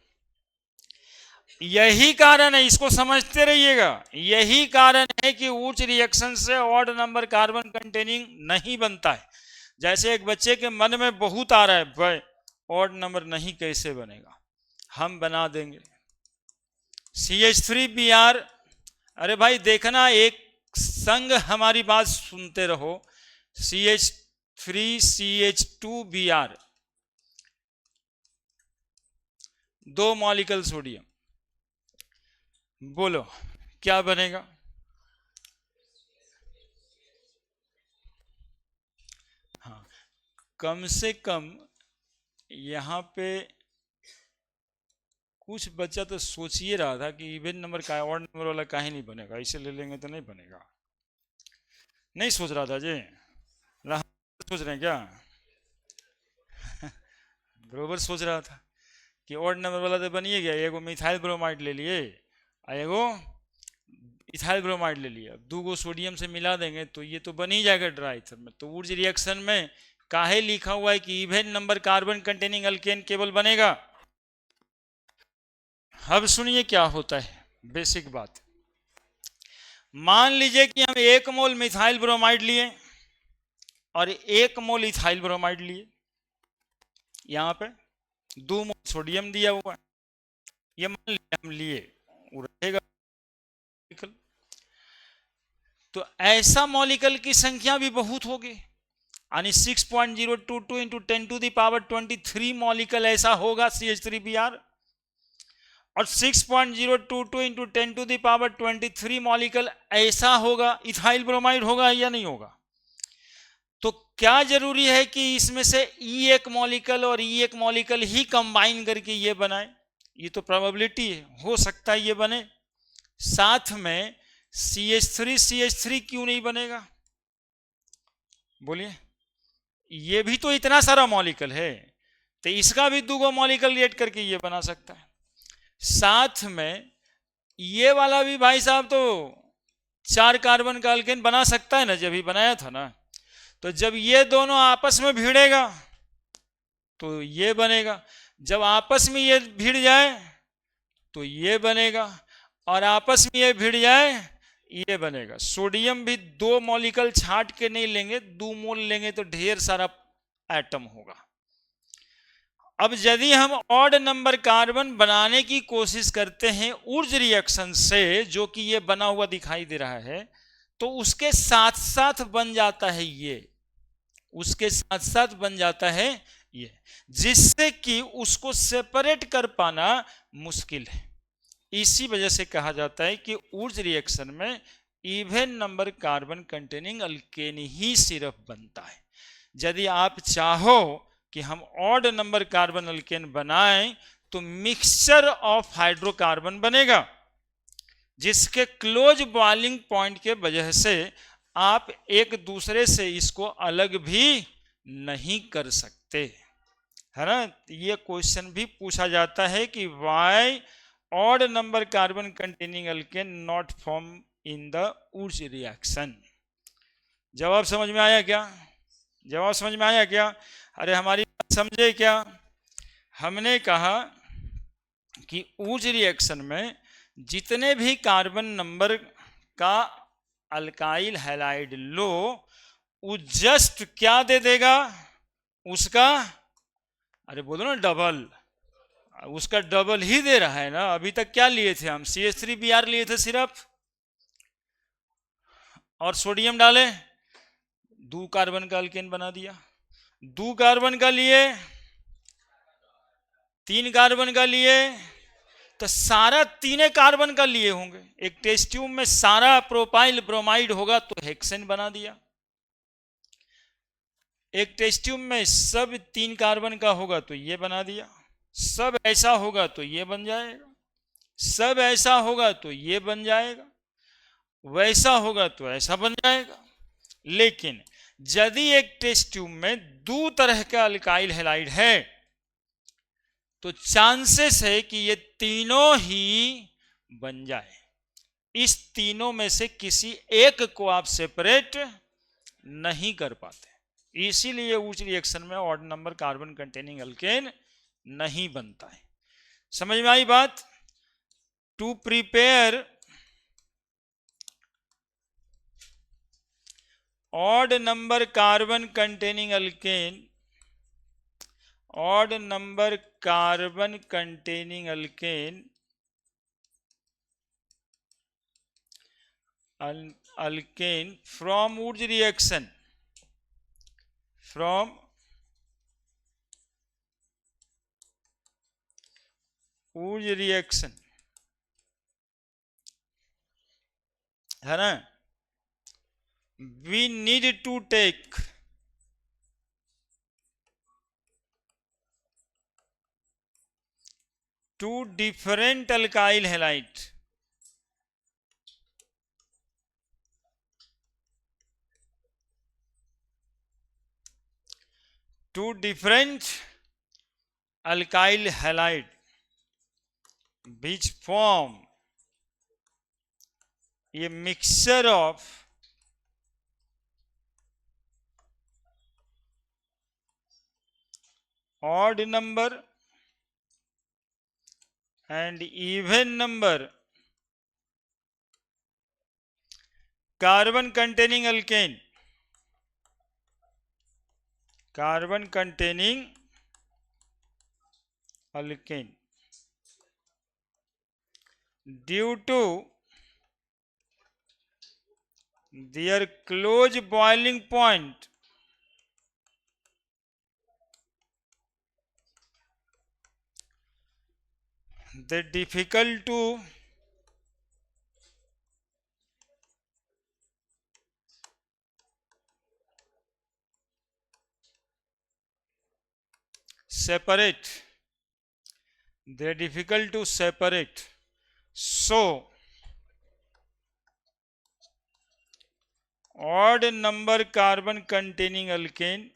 यही कारण है, इसको समझते रहिएगा, यही कारण है कि उच्च रिएक्शन से ऑड नंबर कार्बन कंटेनिंग नहीं बनता है। जैसे एक बच्चे के मन में बहुत आ रहा है, भाई ऑड नंबर नहीं कैसे बनेगा, हम बना देंगे CH3Br। अरे भाई देखना, एक संग हमारी बात सुनते रहो, CH3CH2Br, 2 मॉलिक्यूल सोडियम, बोलो क्या बनेगा? हाँ, कम से कम यहां पे कुछ बच्चा तो सोच ही रहा था कि इवन नंबर का ऑड नंबर वाला काहे नहीं बनेगा, इसे ले लेंगे तो नहीं बनेगा। नहीं सोच रहा था जी, सोच रहे हैं क्या? बरोबर सोच रहा था कि ऑड नंबर वाला तो बनिए गया, एगो मिथाइल ब्रोमाइड ले लिए, एगो इथाइल ब्रोमाइड ले लिया, 2 गो सोडियम से मिला देंगे तो ये तो बन ही जाएगा ड्राई ईथर में। तो ऊर्ज रिएक्शन में काहे लिखा हुआ है कि even number carbon containing alkane केवल बनेगा? अब सुनिए क्या होता है, बेसिक बात। मान लीजिए कि हम 1 मोल मिथाइल ब्रोमाइड लिए और 1 मोल इथाइल ब्रोमाइड लिए, यहां पे 2 मोल सोडियम दिया हुआ है, ये मान लिया हम लिए, वो रहेगा। तो ऐसा मॉलिक्यूल की संख्या भी बहुत होगी, यानी 6.022 into 10 to the power 23 molecule ऐसा होगा CH3Br, और 6.022 into 10 to the power 23 molecule ऐसा होगा इथाइल ब्रोमाइड, होगा या नहीं होगा? तो क्या जरूरी है कि इसमें से एक मॉलिक्यूल और एक मॉलिक्यूल ही कंबाइन करके ये बनाए? ये तो प्रोबेबिलिटी है, हो सकता है ये बने। साथ में CH3 क्यों नहीं बनेगा? बोलिए, ये भी तो इतना सारा मॉलिक्यूल है, तो इसका भी 2 गो मॉलिक्यूल रिएक्ट करके ये बना सकता है। साथ में ये वाला भी भाई साहब तो 4 कार्बन का अल्केन बना सकता है ना, जब ही बनाया था ना। तो जब ये दोनों आपस में भिड़ेगा तो ये बनेगा, जब आपस में ये भिड़ जाए तो ये बनेगा, और आपस में ये भिड़ जाए ये बनेगा। सोडियम भी 2 मॉलिक्यूल छांट के नहीं लेंगे, 2 मोल लेंगे तो ढेर सारा एटम होगा। अब यदि हम ऑड नंबर कार्बन बनाने की कोशिश करते हैं ऊर्ज रिएक्शन से, जो कि ये बना हुआ दिखाई दे रहा है, तो उसके साथ साथ बन जाता है ये, उसके साथ साथ बन जाता है ये, जिससे कि उसको सेपरेट कर पाना मुश्किल है। इसी वजह से कहा जाता है कि ऊर्ज रिएक्शन में even number carbon containing alkane ही सिर्फ बनता है। यदि आप चाहो कि हम ऑड नंबर कार्बन अल्केन बनाएं तो मिक्सचर ऑफ हाइड्रोकार्बन बनेगा, जिसके क्लोज बॉइलिंग पॉइंट के वजह से आप एक दूसरे से इसको अलग भी नहीं कर सकते, है ना। ये क्वेश्चन भी पूछा जाता है कि why odd number carbon containing alkane not form in the Wurtz reaction. जवाब समझ में आया क्या? जवाब समझ में आया क्या? अरे हमारी बात समझे क्या? हमने कहा कि वुड्स रिएक्शन में जितने भी कार्बन नंबर का अल्काइल हैलाइड लो, वो जस्ट क्या दे देगा उसका, अरे बोलो ना डबल, उसका डबल ही दे रहा है ना। अभी तक क्या लिए थे हम? CH3Br लिए थे सिर्फ, और सोडियम डाले, 2 कार्बन का अल्केन बना दिया। 2 कार्बन का लिए, 3 कार्बन का लिए, तो सारा 3 कार्बन का लिए होंगे। एक टेस्ट ट्यूब में सारा प्रोपाइल ब्रोमाइड होगा तो हेक्सेन बना दिया। एक टेस्ट ट्यूब में सब 3 कार्बन का होगा तो ये बना दिया। सब ऐसा होगा तो ये बन जाएगा, सब ऐसा होगा तो ये बन जाएगा, वैसा होगा तो ऐसा बन जाएगा। लेकिन यदि एक टेस्ट ट्यूब में 2 तरह का अल्काइल हैलाइड है तो चांसेस है कि ये तीनों ही बन जाए। इस तीनों में से किसी एक को आप सेपरेट नहीं कर पाते, इसीलिए उस रिएक्शन में odd number carbon containing alkane नहीं बनता है। समझ में आई बात? To prepare odd number carbon containing alkane, odd number carbon containing alkane, alkane from Wurtz reaction, from Wurtz reaction, है ना। we need to take two different alkyl halide, two different alkyl halide which form a mixture of odd number and even number carbon containing alkane, carbon containing alkane due to their close boiling point they difficult to separate, they difficult to separate. So odd number carbon containing alkane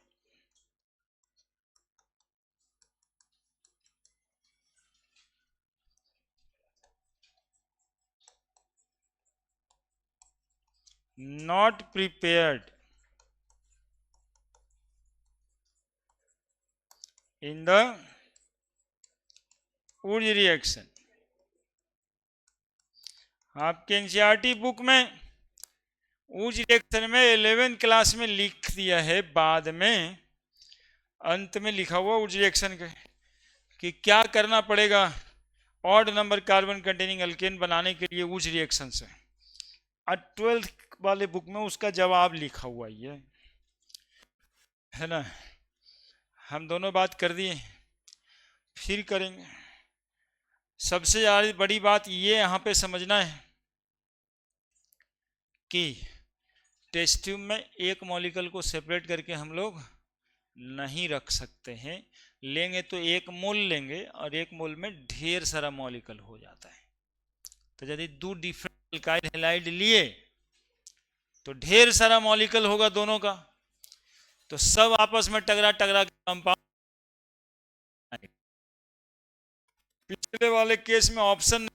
not prepared in the Wurtz reaction. आपके एनसीईआरटी बुक में वुड्स रिएक्शन में 11th क्लास में लिख दिया है, बाद में अंत में लिखा हुआ वुड्स रिएक्शन के कि क्या करना पड़ेगा odd number carbon containing alkane बनाने के लिए वुड्स रिएक्शन से। 12th वाले बुक में उसका जवाब लिखा हुआ ये है ना। हम दोनों बात कर दिए, फिर करेंगे। सबसे ज़्यादा बड़ी बात ये यहाँ पे समझना है कि टेस्ट ट्यूब में एक मॉलिक्यूल को सेपरेट करके हम लोग नहीं रख सकते हैं। लेंगे तो एक मोल लेंगे और एक मोल में ढेर सारा मॉलिक्यूल हो जाता है। तो यदि दो डिफरेंट अल्काइल हैलाइड लिए तो ढेर सारा मॉलिक्यूल होगा दोनों का, तो सब आपस में टकरा टकरा के कंपाउंड। पिछले वाले केस में ऑप्शन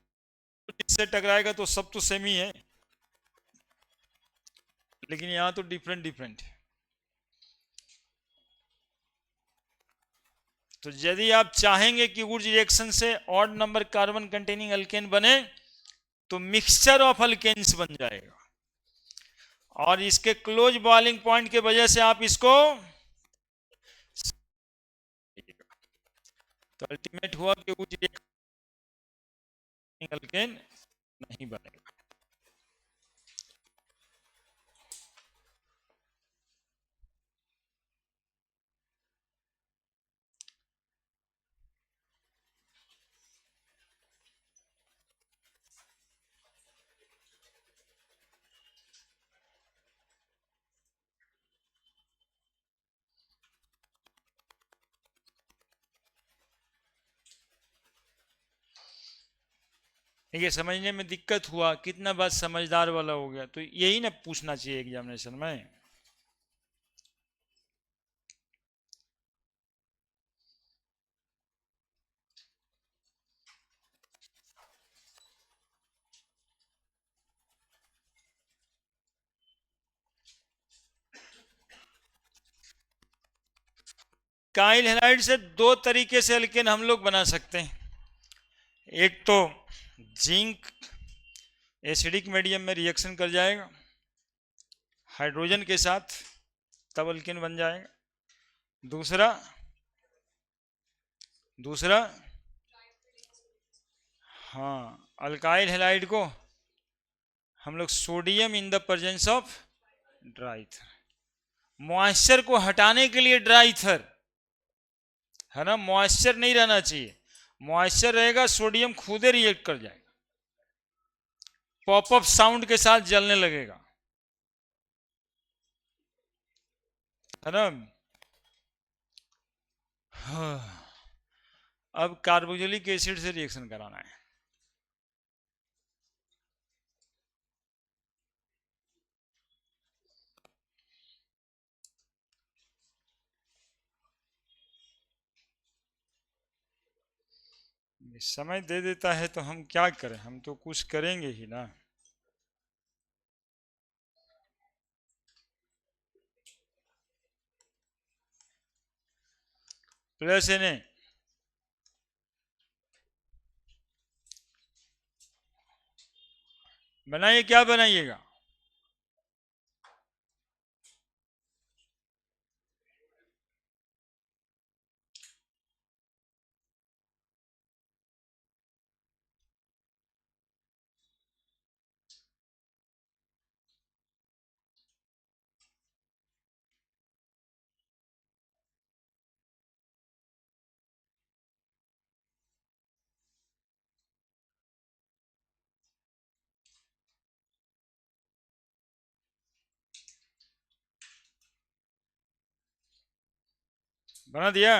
जिससे टकराएगा तो सब तो सेम ही है, लेकिन यहां तो डिफरेंट डिफरेंट है। तो यदि आप चाहेंगे कि वुड रिएक्शन से odd number carbon containing alkane बने तो मिक्सचर ऑफ अल्केन्स बन जाएगा, और इसके क्लोज बॉइलिंग पॉइंट के वजह से आप इसको, तो अल्टीमेट हुआ कि वुड रिएक्शन अल्केन नहीं बनेगा। ये समझने में दिक्कत हुआ, कितना बात समझदार वाला हो गया, तो यही ना पूछना चाहिए एग्जामिनेशन में। काइल हैलाइड से दो तरीके से अल्केन हम लोग बना सकते हैं। एक तो जिंक एसिडिक मीडियम में रिएक्शन कर जाएगा हाइड्रोजन के साथ, तब अल्केन बन जाएगा। दूसरा दूसरा हाँ, अल्काइल हैलाइड को हम लोग sodium in the presence of dry ether, moisture को हटाने के लिए ड्राईथर है ना, मॉइस्चर नहीं रहना चाहिए। मॉइस्चर रहेगा सोडियम खुदे रिएक्ट कर जाएगा, पॉपअप साउंड के साथ जलने लगेगा, है ना। अब कार्बोक्सिलिक एसिड से रिएक्शन कराना है। समय दे देता है तो हम क्या करें, हम तो कुछ करेंगे ही ना। प्लस Na बनाइए, क्या बनाइएगा? बना दिया।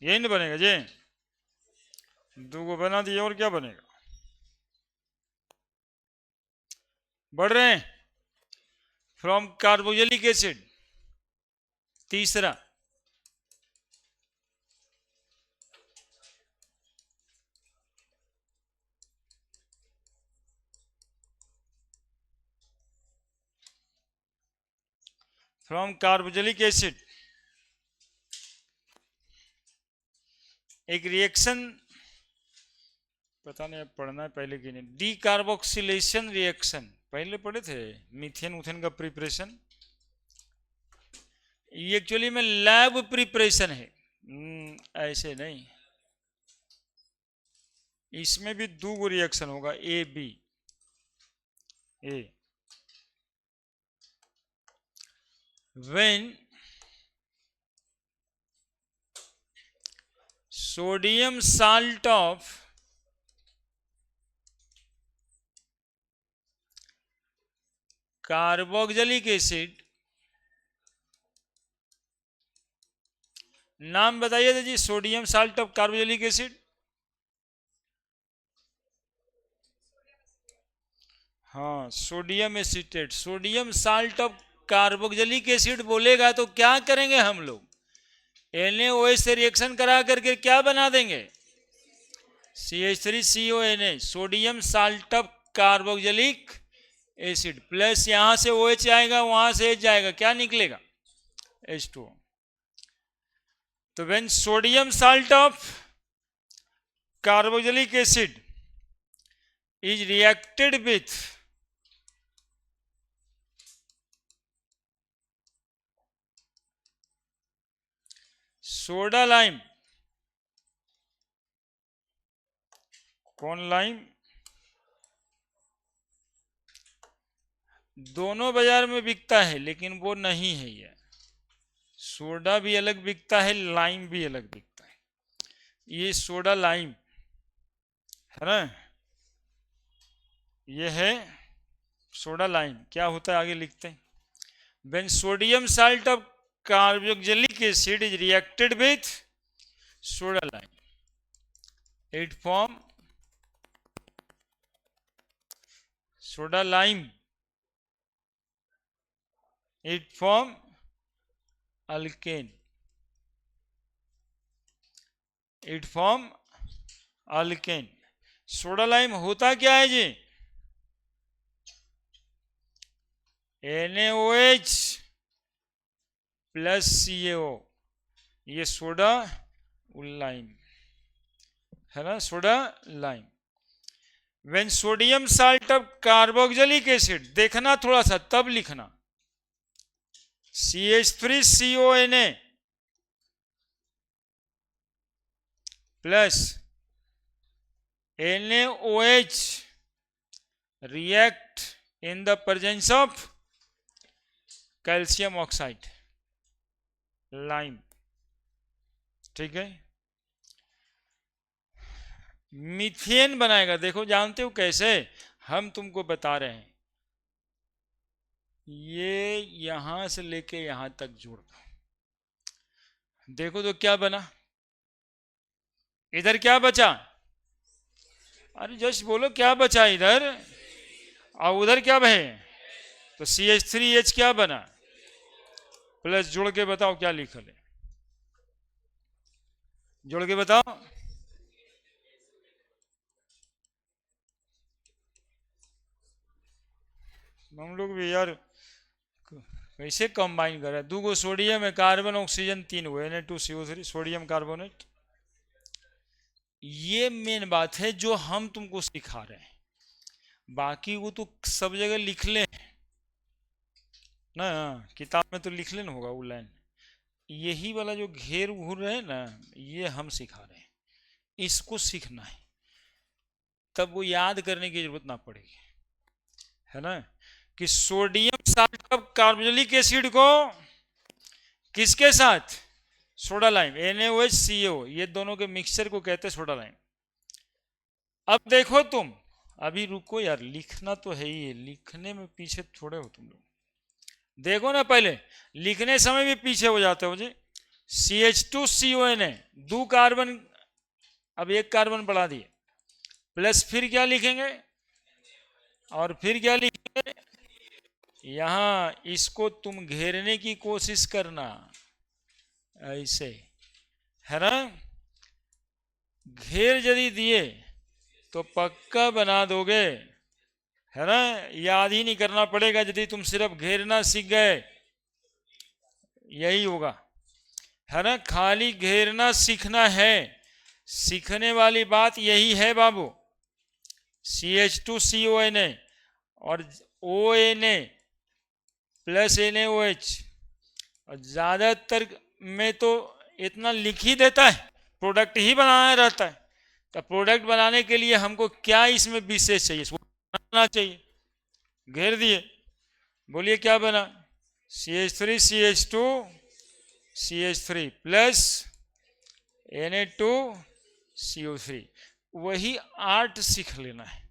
यही नहीं बनेगा जी, दो को बना दिया, और क्या बनेगा? बढ़ रहे हैं फ्रॉम कार्बोक्सिलिक एसिड। तीसरा फ्रॉम कार्बोक्सिलिक एसिड एक रिएक्शन, पता नहीं अब पढ़ना है पहले कि नहीं, डी कार्बोक्सिलेशन रिएक्शन पहले पढ़े थे, मीथेन उथेन का प्रिपरेशन। ये एक्चुअली में लैब प्रिपरेशन है, ऐसे नहीं। इसमें भी दो रिएक्शन होगा, A B. A when sodium salt of carboxylic acid, नाम बताइए जी, sodium salt of carboxylic acid. हाँ, sodium acetate. Sodium salt of carboxylic acid बोलेगा तो क्या करेंगे हम लोग, NaOH से रिएक्शन करा करके क्या बना देंगे, CH3CONA, sodium salt of carboxylic acid, plus यहां से OH आएगा, वहां से H जाएगा, क्या निकलेगा, H2O। तो when sodium salt of carboxylic acid is reacted with soda lime, कौन लाइम, दोनों बाजार में बिकता है लेकिन वो नहीं है, ये सोडा भी अलग बिकता है, लाइम भी अलग बिकता है। ये सोडा लाइम है ना, ये है सोडा लाइम। क्या होता है आगे लिखते हैं, when sodium salt of carboxylic acid is reacted with soda lime, it form soda lime, it form alkane, it form alkane. Soda lime होता क्या है जी, NaOH प्लस CaO, ये सोडा लाइम है ना, soda lime. When sodium salt of carboxylic acid, देखना थोड़ा सा तब लिखना, CH3CONA plus NaOH react in the presence of calcium oxide, lime, ठीक है। मीथेन बनाएगा, देखो जानते हो कैसे, हम तुमको बता रहे हैं, ये यहां से लेके यहां तक जोड़ दो, देखो तो क्या बना, इधर क्या बचा, अरे जस्ट बोलो क्या बचा इधर, और उधर क्या बहे, तो CH3H क्या बना, प्लस जोड़ के बताओ क्या लिखल है, जोड़ के बताओ, हम लोग भी यार कैसे कंबाइन कर रहे हैं, 2 गो सोडियम है, कार्बन ऑक्सीजन 3 हुए, Na2CO3, सोडियम कार्बोनेट। ये मेन बात है जो हम तुमको सिखा रहे हैं, बाकी वो तो सब जगह लिख ले ना, किताब में तो लिख लेना होगा वो लाइन, यही वाला जो घेर घूर रहे हैं ना, ये हम सिखा रहे हैं, इसको सीखना है, तब वो याद करने की जरूरत ना पड़ेगी, है ना, कि sodium salt of carboxylic acid को किसके साथ, सोडा लाइम, NaOH CaO, ये दोनों के मिक्सचर को कहते हैं सोडा लाइम। अब देखो तुम, अभी रुको यार, लिखना तो है ही, लिखने में पीछे थोड़े हो तुम लोग, देखो ना, पहले लिखने समय भी पीछे हो जाते हो जी। CH2CONA, 2 कार्बन, अब 1 कार्बन बढ़ा दिए, प्लस फिर क्या लिखेंगे, और फिर क्या लिखेंगे, यहां इसको तुम घेरने की कोशिश करना, ऐसे है ना, घेर यदि दिए तो पक्का बना दोगे, है ना, याद ही नहीं करना पड़ेगा, यदि तुम सिर्फ घेरना सीख गए, यही होगा, है ना, खाली घेरना सीखना है, सीखने वाली बात यही है बाबू। CH2CONA और ONA प्लस NaOH, और ज्यादातर में तो इतना लिख ही देता है, प्रोडक्ट ही बनाना रहता है, तो प्रोडक्ट बनाने के लिए हमको क्या इसमें विशेष चाहिए, बनाना चाहिए, घेर दिए, बोलिए क्या बना, CH3CH2CH3 प्लस Na2CO3, वही 8 सीख लेना है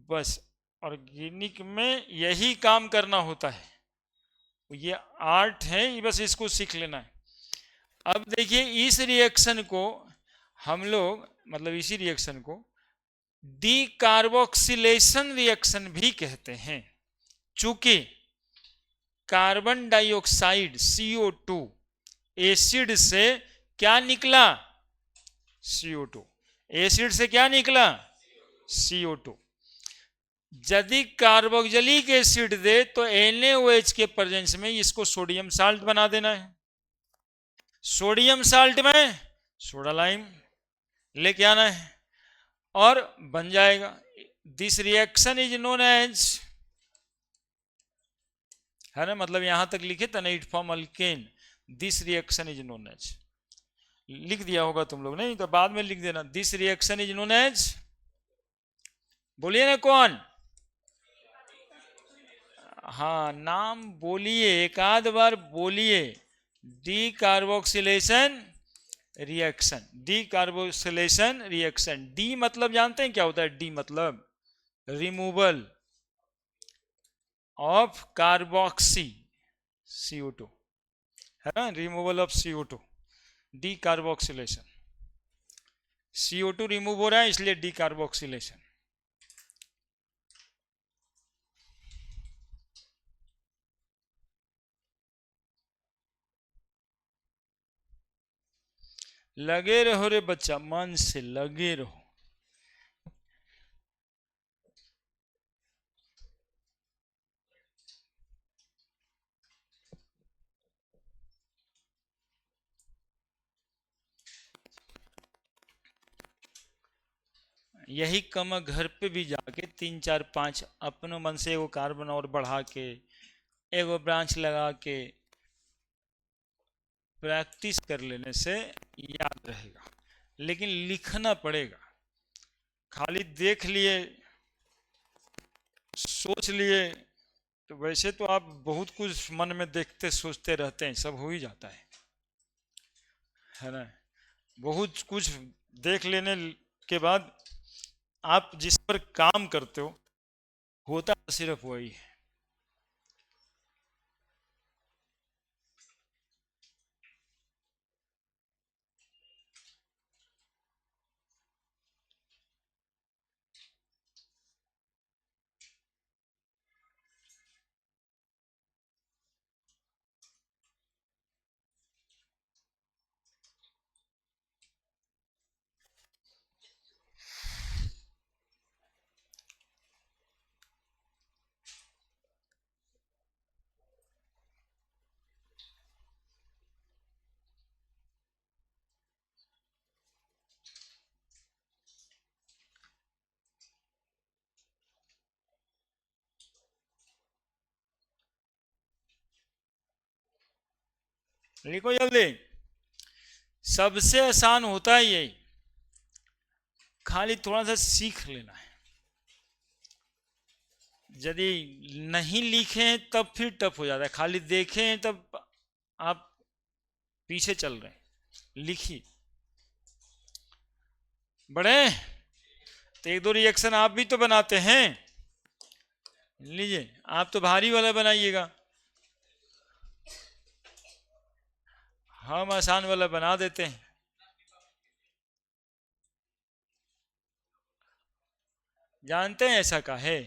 बस। ऑर्गेनिक में यही काम करना होता है, ये 8 है, ये बस इसको सीख लेना है। अब देखिए इस रिएक्शन को हम लोग, मतलब इसी रिएक्शन को डीकार्बोक्सिलेशन रिएक्शन भी कहते हैं, चूंकि कार्बन डाइऑक्साइड CO2 एसिड से क्या निकला, CO2, एसिड से क्या निकला, CO2। यदि कार्बोक्सिलिक एसिड दे तो NaOH के प्रेजेंस में इसको सोडियम साल्ट बना देना है, सोडियम साल्ट में सोडा लाइम लेके आना है और बन जाएगा। This reaction is known as, है ना, मतलब यहां तक लिखे था ना, it form alkane, this reaction is known as, लिख दिया होगा तुम लोग, नहीं तो बाद में लिख देना, this reaction is known as, बोलिए ना कौन, हाँ नाम बोलिए, एक आध बार बोलिए, decarboxylation reaction, decarboxylation reaction. D मतलब जानते हैं क्या होता है, डी मतलब रिमूवल ऑफ कार्बोक्सी CO2, है ना, removal of CO2, decarboxylation, CO2 remove हो रहा है इसलिए डीकार्बोक्सिलेशन। लगे रहो रे बच्चा, मन से लगे रहो। यही कम घर पे भी जाके 3 4 5 अपने मन से एगो कार्बन और बढ़ा के, एगो ब्रांच लगा के प्रैक्टिस कर लेने से याद रहेगा, लेकिन लिखना पड़ेगा। खाली देख लिए, सोच लिए, तो वैसे तो आप बहुत कुछ मन में देखते सोचते रहते हैं, सब हो ही जाता है ना। बहुत कुछ देख लेने के बाद आप जिस पर काम करते हो, होता सिर्फ वही है। लिखो जल्दी, सबसे आसान होता है यही, खाली थोड़ा सा सीख लेना है। यदि नहीं लिखे हैं तब फिर टफ हो जाता है, खाली देखे हैं तब आप पीछे चल रहे हैं, लिखिए। बड़े तो एक दो रिएक्शन आप भी तो बनाते हैं, लीजिए आप तो भारी वाला बनाइएगा, हम आसान वाला बना देते हैं। जानते हैं ऐसा का है,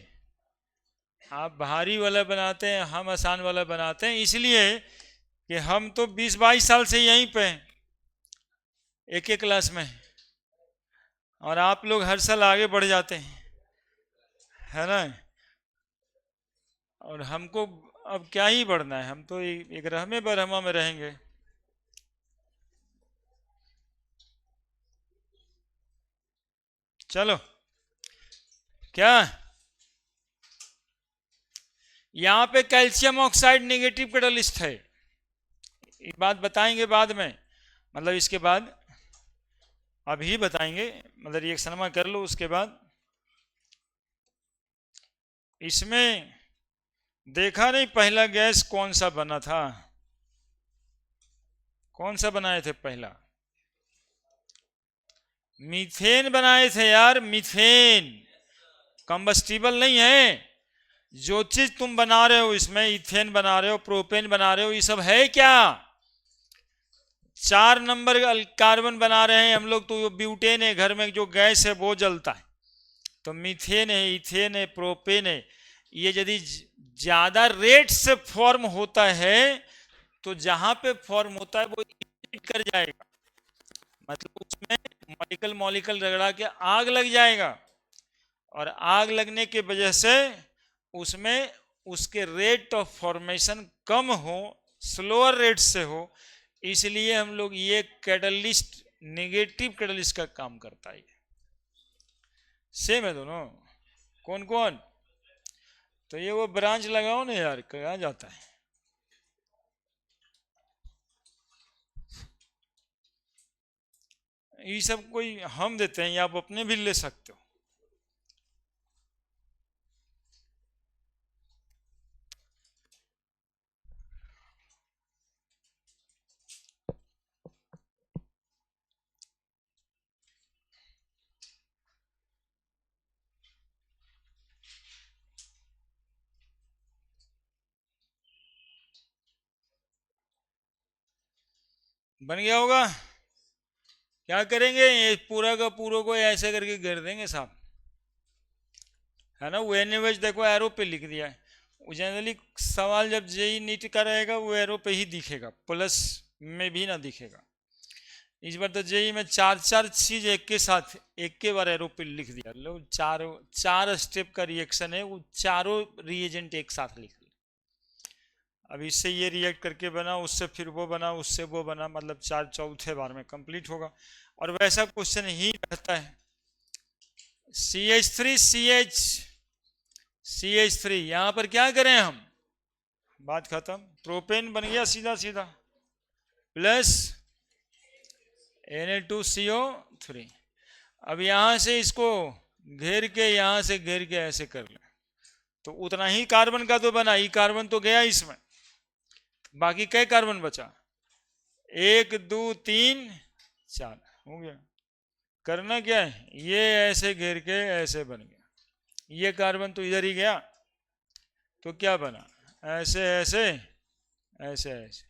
आप भारी वाला बनाते हैं, हम आसान वाला बनाते हैं, इसलिए कि हम तो 20-22 साल से यहीं पे हैं, एक एक क्लास में, और आप लोग हर साल आगे बढ़ जाते हैं, है ना। और हमको अब क्या ही बढ़ना है, हम तो एक रहमे बरहमा में रहेंगे। चलो क्या, यहां पे कैल्शियम ऑक्साइड नेगेटिव कैटलिस्ट है, ये बात बताएंगे बाद में, मतलब इसके बाद अभी बताएंगे, मतलब रिएक्शन में कर लो उसके बाद। इसमें देखा नहीं पहला गैस कौन सा बना था, कौन सा बनाए थे पहला, मीथेन बनाए थे यार, मीथेन, कंबस्टिबल नहीं है। जो चीज तुम बना रहे हो इसमें, इथेन बना रहे हो, प्रोपेन बना रहे हो, ये सब है क्या? 4 नंबर कार्बन बना रहे हैं हम लोग, तो ब्यूटेन है, घर में जो गैस है वो जलता है। तो मीथेन है, इथेन है, प्रोपेन है। ये यदि ज्यादा रेट से फॉर्म होता है तो जहां पे फॉर्म होता है वो हीट कर जाएगा, मतलब उसमें मॉलिकल मॉलिकल रगड़ा के आग लग जाएगा, और आग लगने की वजह से उसमें उसके रेट ऑफ फॉर्मेशन कम हो, स्लोअर रेट से हो। इसलिए हम लोग ये कैटलिस्ट, नेगेटिव कैटलिस्ट का काम करता है। सेम है दोनों। कौन कौन? तो ये वो ब्रांच लगाओ ना यार, कहाँ जाता है? ये सब कोई हम देते हैं या आप अपने भी ले सकते हो। बन गया होगा। क्या करेंगे, ये पूरा का पूरा को ऐसे करके घेर देंगे साहब, है ना। वो एनिवेज देखो एरो पे लिख दिया है। जनरली सवाल जब जेई नीट का रहेगा वो एरो पे ही दिखेगा, प्लस में भी ना दिखेगा। इस बार तो जेई में चार चार चीज एक के साथ एक के बार एरो पे लिख दिया, लो चार चार स्टेप का रिएक्शन है, वो चारों रिएजेंट एक साथ लिख दिया। अब इससे ये रिएक्ट करके बना, उससे फिर वो बना, उससे वो बना, मतलब चार चौथे बार में कंप्लीट होगा। और वैसा क्वेश्चन ही रहता है। CH3 CH3 यहां पर क्या करें हम, बात खत्म। प्रोपेन बन गया सीधा सीधा, प्लस Na2CO3। अब यहां से इसको घेर के, यहां से घेर के ऐसे कर ले, तो उतना ही कार्बन का तो बना, ये कार्बन तो गया इसमें। बाकी कै कार्बन बचा, 1 2 3 4, हो गया। करना क्या है, ये ऐसे घेर के ऐसे बन गया, ये कार्बन तो इधर ही गया, तो क्या बना, ऐसे ऐसे ऐसे ऐसे,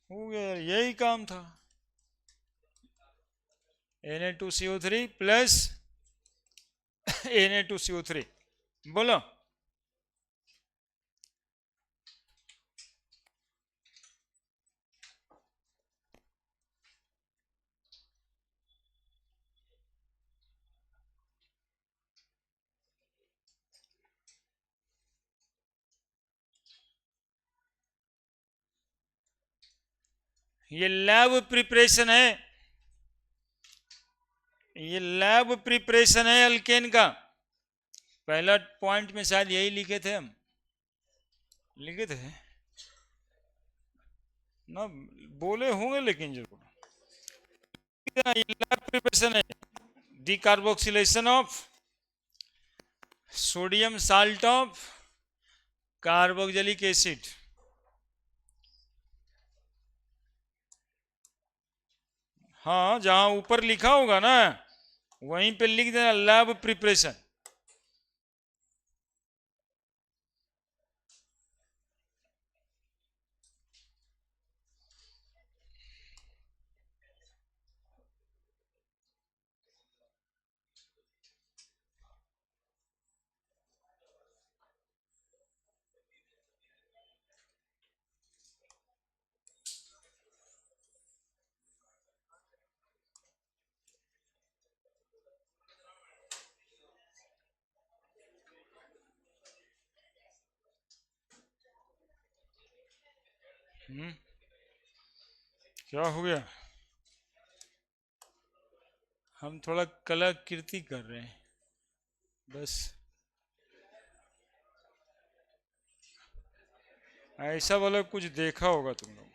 हो गया। यही काम था। Na2CO3 प्लस Na2CO3, बोलो। ये लैब प्रिपरेशन है, ये लैब प्रिपरेशन है अल्केन का। पहला पॉइंट में शायद यही लिखे थे हम, लिखे थे ना, बोले होंगे लेकिन जरूर। ये लैब प्रिपरेशन है, decarboxylation of sodium salt of carboxylic acid. हाँ, जहां ऊपर लिखा होगा ना वहीं पे लिख देना लैब प्रिपरेशन। क्या हो गया, हम थोड़ा कलाकृति कर रहे हैं बस। ऐसा वाला कुछ देखा होगा तुम लोग।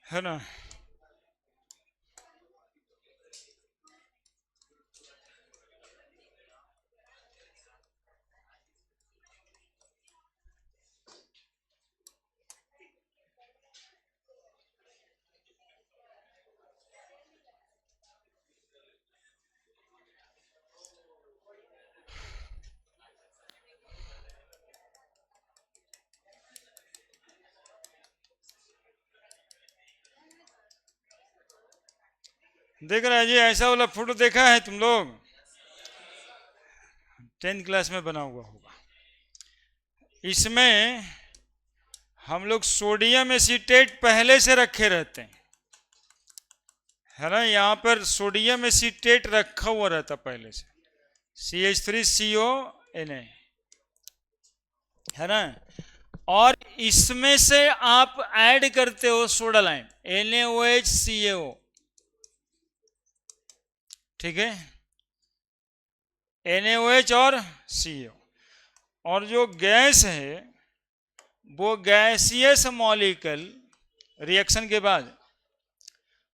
है ना। देख रहे हैं जी, ऐसा वाला फोटो देखा है तुम लोग? 10th क्लास में बना हुआ होगा। इसमें हम लोग सोडियम एसीटेट पहले से रखे रहते हैं, है ना। यहाँ पर सोडियम एसीटेट रखा हुआ रहता पहले से, CH3CONA, है ना। और इसमें से आप ऐड करते हो सोडा लाइम, NaOH ठीक है, NaOH और CO। और जो गैस है वो गैसियस मॉलिक्यूल रिएक्शन के बाद,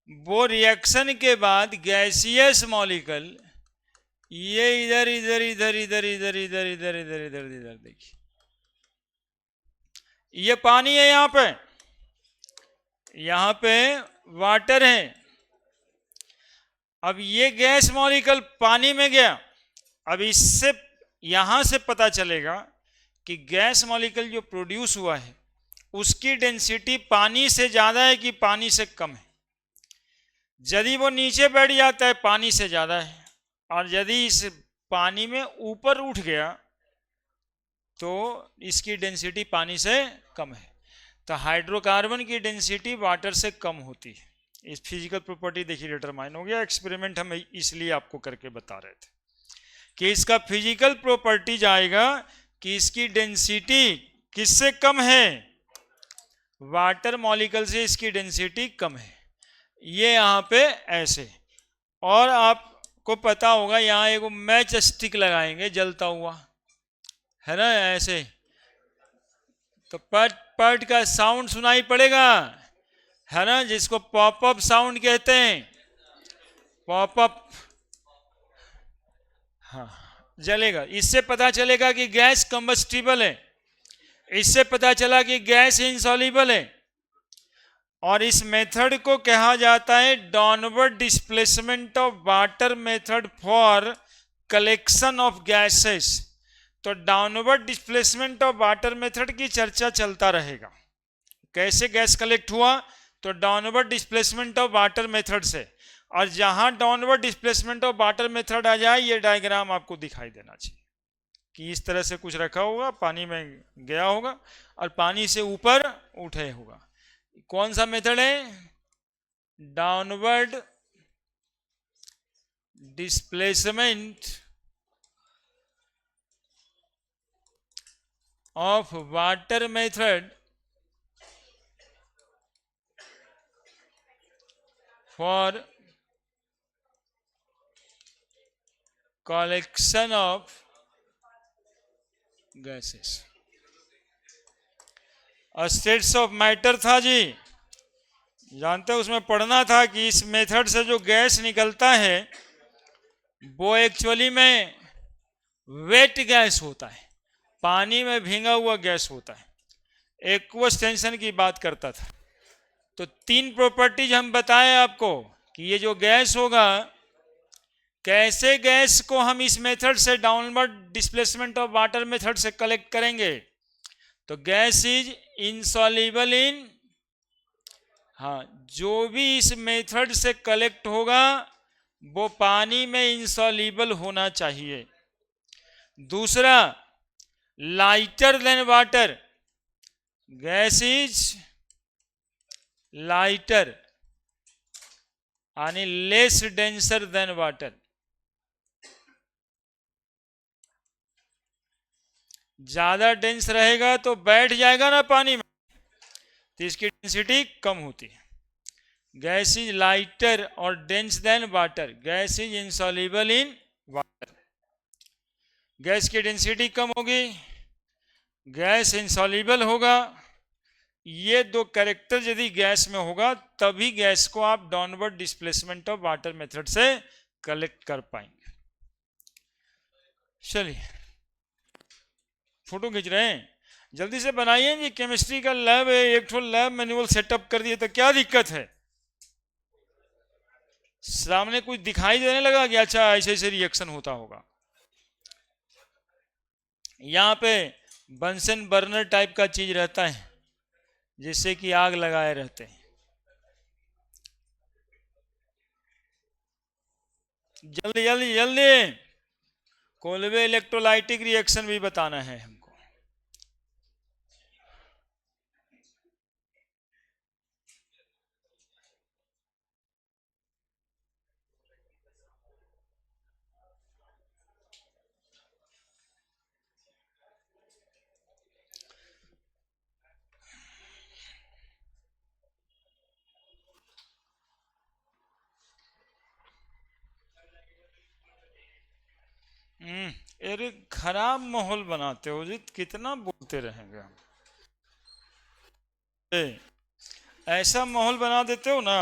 वो रिएक्शन के बाद गैसियस मॉलिक्यूल ये इधर इधर इधर इधर इधर इधर इधर इधर इधर इधर देखिए, ये पानी है, यहाँ पे वाटर है। अब ये गैस मॉलिक्यूल पानी में गया। अब इससे यहां से पता चलेगा कि गैस मॉलिक्यूल जो प्रोड्यूस हुआ है उसकी डेंसिटी पानी से ज्यादा है कि पानी से कम है। यदि वो नीचे बैठ जाता है पानी से ज्यादा है, और यदि इस पानी में ऊपर उठ गया तो इसकी डेंसिटी पानी से कम है। तो हाइड्रोकार्बन की डेंसिटी वाटर से कम होती है। इस फिजिकल प्रॉपर्टी देखिए डिटरमाइन हो गया। एक्सपेरिमेंट हम इसलिए आपको करके बता रहे थे कि इसका फिजिकल प्रॉपर्टी जाएगा कि इसकी डेंसिटी किससे कम है, वाटर मॉलिक्यूल से इसकी डेंसिटी कम है। ये यहाँ पे ऐसे। और आपको पता होगा यहाँ एक मैच स्टिक लगाएंगे जलता हुआ, है ना, ऐसे, तो पट पट का साउंड सुनाई पड़ेगा, है ना, जिसको पॉपअप साउंड कहते हैं। पॉपअप, हाँ, जलेगा। इससे पता चलेगा कि गैस कंबस्टिबल है, इससे पता चला कि गैस इनसॉल्युबल है। और इस मेथड को कहा जाता है downward displacement of water method for collection of gases. तो downward displacement of water method की चर्चा चलता रहेगा। कैसे गैस कलेक्ट हुआ, तो downward displacement of water method से। और जहां downward displacement of water method आ जाए, ये डायग्राम आपको दिखाई देना चाहिए कि इस तरह से कुछ रखा होगा, पानी में गया होगा और पानी से ऊपर उठे होगा। कौन सा मेथड है, downward displacement of water method for collection of gases. States of matter था जी, जानते हो, उसमें पढ़ना था कि इस मेथड से जो गैस निकलता है वो एक्चुअली में वेट गैस होता है, पानी में भींगा हुआ गैस होता है, एक्वस टेंशन की बात करता था। तो 3 प्रॉपर्टीज हम बताए आपको कि ये जो गैस होगा, कैसे गैस को हम इस मेथड से downward displacement of water method से कलेक्ट करेंगे। तो गैस इज इनसॉल्युबल इन, हाँ, जो भी इस मेथड से कलेक्ट होगा वो पानी में इनसॉल्युबल होना चाहिए। दूसरा, lighter than water, gas is lighter यानी लेस डेंसर देन वाटर। ज्यादा डेंस रहेगा तो बैठ जाएगा ना पानी में, तो इसकी डेंसिटी कम होती है। गैस इज लाइटर और dense then water, gas is insoluble in water. Gas की डेंसिटी कम होगी, गैस इनसॉल्युबल होगा, ये दो कैरेक्टर यदि गैस में होगा तभी गैस को आप downward displacement of water method से कलेक्ट कर पाएंगे। चलिए फोटो खींच रहे हैं, जल्दी से बनाइए जी। केमिस्ट्री का लैब है, एक ठो लैब मैनुअल सेटअप कर दिए तो क्या दिक्कत है? सामने कुछ दिखाई देने लगा कि अच्छा ऐसे ऐसे रिएक्शन होता होगा। यहाँ पे बंसन बर्नर टाइप का चीज रहता है जिससे कि आग लगाए रहते हैं। जल्दी जल्दी जल्दी, कोलवे इलेक्ट्रोलाइटिक रिएक्शन भी बताना है हमको। अरे खराब माहौल बनाते हो जी, कितना बोलते रहेंगे हम। ऐसा माहौल बना देते हो ना।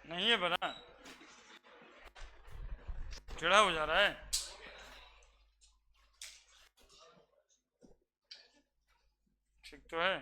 नहीं है बना, टेढ़ा हो जा रहा है। ठीक तो है।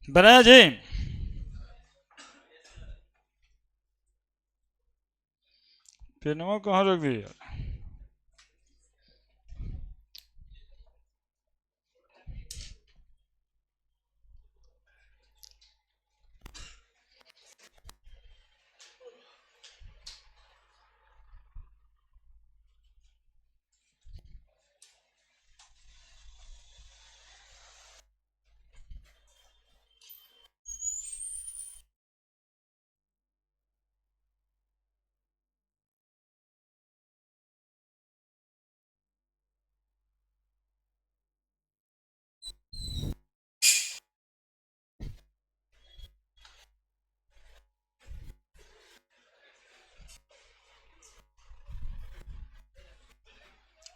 बनाया जी। पेनवा कहाँ रख दिया?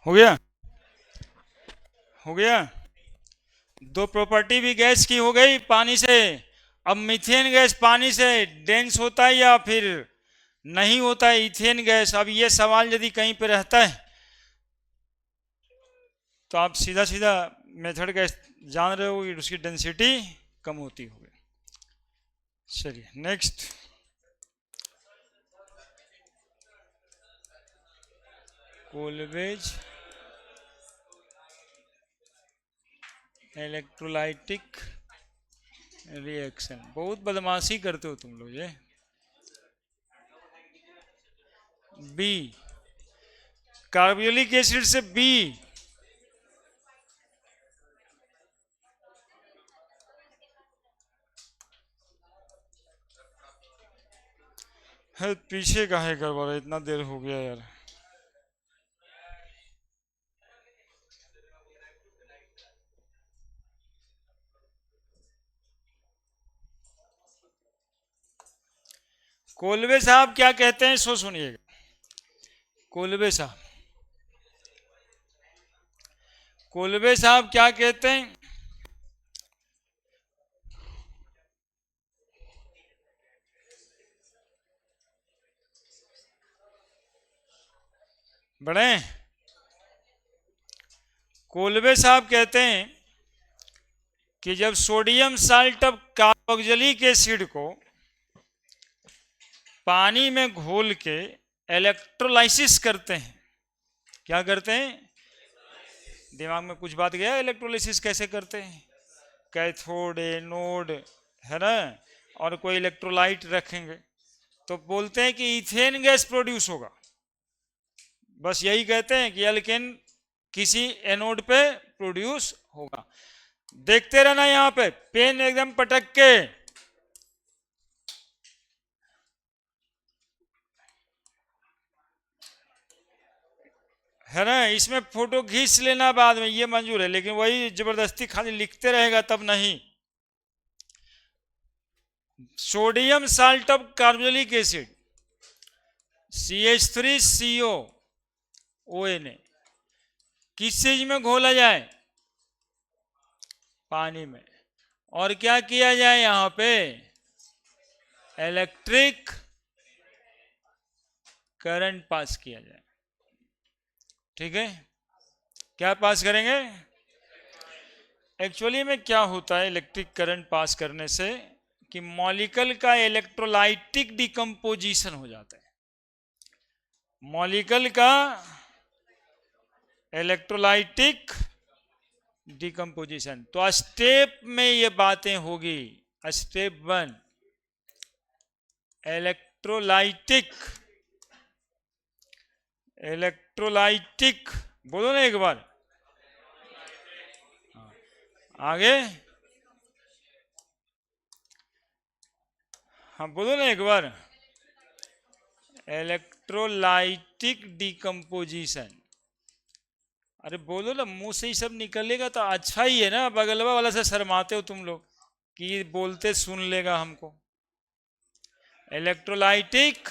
हो गया, हो गया। दो प्रॉपर्टी भी गैस की हो गई पानी से। अब मीथेन गैस पानी से डेंस होता है या फिर नहीं होता है इथेन गैस? अब ये सवाल यदि कहीं पे रहता है तो आप सीधा सीधा मेथड का जान रहे हो कि उसकी डेंसिटी कम होती होगी। चलिए नेक्स्ट। Kolbe's electrolytic reaction. बहुत बदमाशी करते हो तुम लोग ये। बी, कार्बोलिक एसिड से बी, है पीछे काहे करवा रहे, इतना देर हो गया यार। कोलवे साहब क्या कहते हैं सो सुनिएगा। कोलवे साहब, कोलवे साहब क्या कहते हैं? बड़े कोलवे साहब कहते हैं कि जब sodium salt of carboxylic acid को पानी में घोल के इलेक्ट्रोलाइसिस करते हैं, क्या करते हैं? दिमाग में कुछ बात गया? इलेक्ट्रोलाइसिस कैसे करते हैं? कैथोड, एनोड, है ना, और कोई इलेक्ट्रोलाइट रखेंगे तो बोलते हैं कि इथेन गैस प्रोड्यूस होगा। बस यही कहते हैं कि एल्केन किसी एनोड पे प्रोड्यूस होगा। देखते रहना यहां पे, पेन एकदम पटक के। है ना, इसमें फोटो खींच लेना बाद में, ये मंजूर है, लेकिन वही जबरदस्ती खाली लिखते रहेगा तब नहीं। Sodium salt of carboxylic acid CH3CO ONA किस चीज में घोला जाए? पानी में। और क्या किया जाए यहां पे? इलेक्ट्रिक करंट पास किया जाए। ठीक है, क्या पास करेंगे? एक्चुअली में क्या होता है इलेक्ट्रिक करंट पास करने से कि मॉलिक्यूल का इलेक्ट्रोलाइटिक डिकम्पोजिशन हो जाता है। मॉलिक्यूल का इलेक्ट्रोलाइटिक डिकम्पोजिशन। तो स्टेप में ये बातें होगी। स्टेप 1 इलेक्ट्रोलाइटिक, इलेक्ट्रोलाइटिक बोलो ना एक बार, आगे हाँ बोलो ना एक बार, इलेक्ट्रोलाइटिक डिकम्पोजिशन। अरे बोलो ना, मुंह से ही सब निकलेगा तो अच्छा ही है ना। बगलवा वाला से शर्माते हो तुम लोग कि बोलते सुन लेगा हमको। इलेक्ट्रोलाइटिक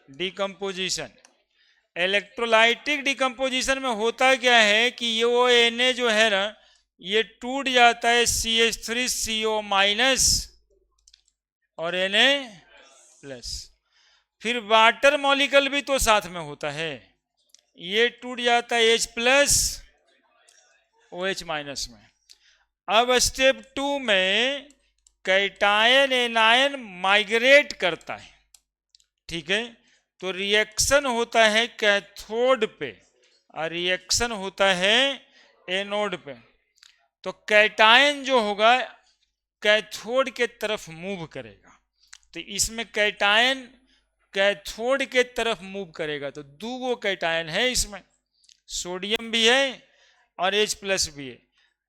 डिकम्पोजिशन, इलेक्ट्रोलाइटिक डिकम्पोजिशन में होता क्या है कि ये वो Na जो है ना, ये टूट जाता है CH3CO माइनस और Na+। फिर वाटर मॉलिक्यूल भी तो साथ में होता है, ये टूट जाता है H+ OH माइनस में। अब स्टेप 2 में कैटायन एनायन माइग्रेट करता है। ठीक है, तो रिएक्शन होता है कैथोड पे और रिएक्शन होता है एनोड पे। तो कैटायन जो होगा कैथोड के तरफ मूव करेगा। तो इसमें कैटायन कैथोड के तरफ मूव करेगा। तो दो गो कैटायन है इसमें, सोडियम भी है और H+ भी है।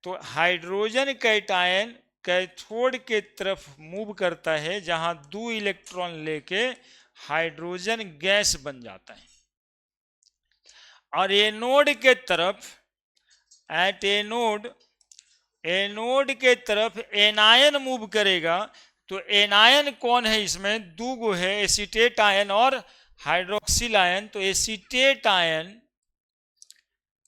तो हाइड्रोजन कैटायन कैथोड के तरफ मूव करता है, जहां 2 इलेक्ट्रॉन लेके हाइड्रोजन गैस बन जाता है। और एनोड के तरफ, एट एनोड, एनोड के तरफ एनायन मूव करेगा। तो एनायन कौन है इसमें? 2 गो है, एसीटेट आयन और हाइड्रोक्सिल आयन। तो एसीटेट आयन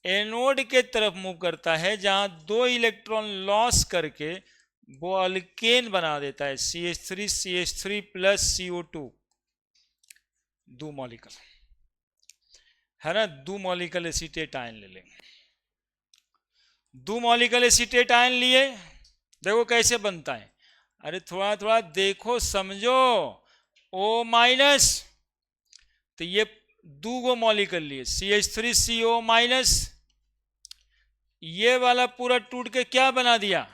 एनोड के तरफ मूव करता है, जहां 2 इलेक्ट्रॉन लॉस करके वो अल्केन बना देता है, CH3 CO2, 2 मॉलिक्यूल है ना। 2 मॉलिक्यूल एसीटेट आयन ले लेंगे। 2 मॉलिक्यूल एसीटेट आयन लिए, देखो कैसे बनता है। अरे थोड़ा थोड़ा देखो समझो। O-, तो ये दो गो मॉलिक्यूल लिए CH3CO माइनस, ये वाला पूरा टूट के क्या बना दिया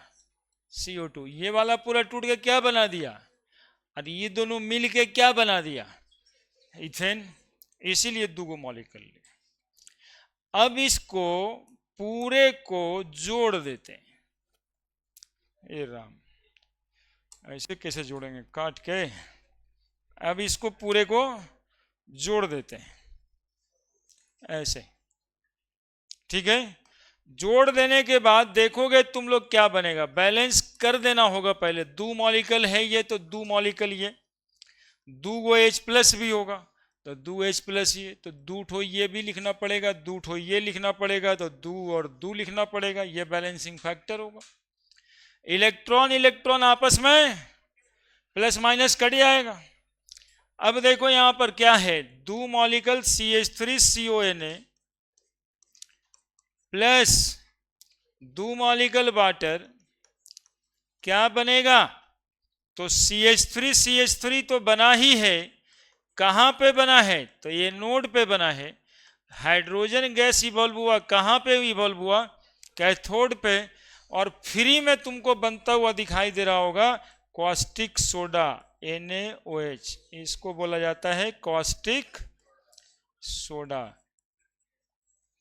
CO2, ये वाला पूरा टूट के क्या बना दिया, और ये दोनों मिल के क्या बना दिया इथेन, इसीलिए दो गो मॉलिक्यूल लिए। अब इसको पूरे को जोड़ देते हैं, ए राम ऐसे कैसे जोड़ेंगे काट के, अब इसको पूरे को जोड़ देते हैं ऐसे, ठीक है। जोड़ देने के बाद देखोगे तुम लोग क्या बनेगा, बैलेंस कर देना होगा पहले, दो मॉलिक्यूल है ये तो दो मॉलिक्यूल ये, दो गो H प्लस भी होगा तो दो H प्लस ये, तो दो ठो ये भी लिखना पड़ेगा, दो ठो ये लिखना पड़ेगा, तो दो और दो लिखना पड़ेगा, ये बैलेंसिंग फैक्टर होगा। इलेक्ट्रॉन इलेक्ट्रॉन आपस में प्लस माइनस कट जाएगा। अब देखो यहां पर क्या है, दो मॉलिक्यूल CH3CONA प्लस दो मॉलिक्यूल वाटर, क्या बनेगा, तो CH3 तो बना ही है, कहां पे बना है, तो ये नोड पे बना है। हाइड्रोजन गैस इवॉल्व हुआ कहां पे इवॉल्व हुआ, कैथोड पे, और फ्री में तुमको बनता हुआ दिखाई दे रहा होगा कॉस्टिक सोडा NaOH, इसको बोला जाता है कॉस्टिक सोडा।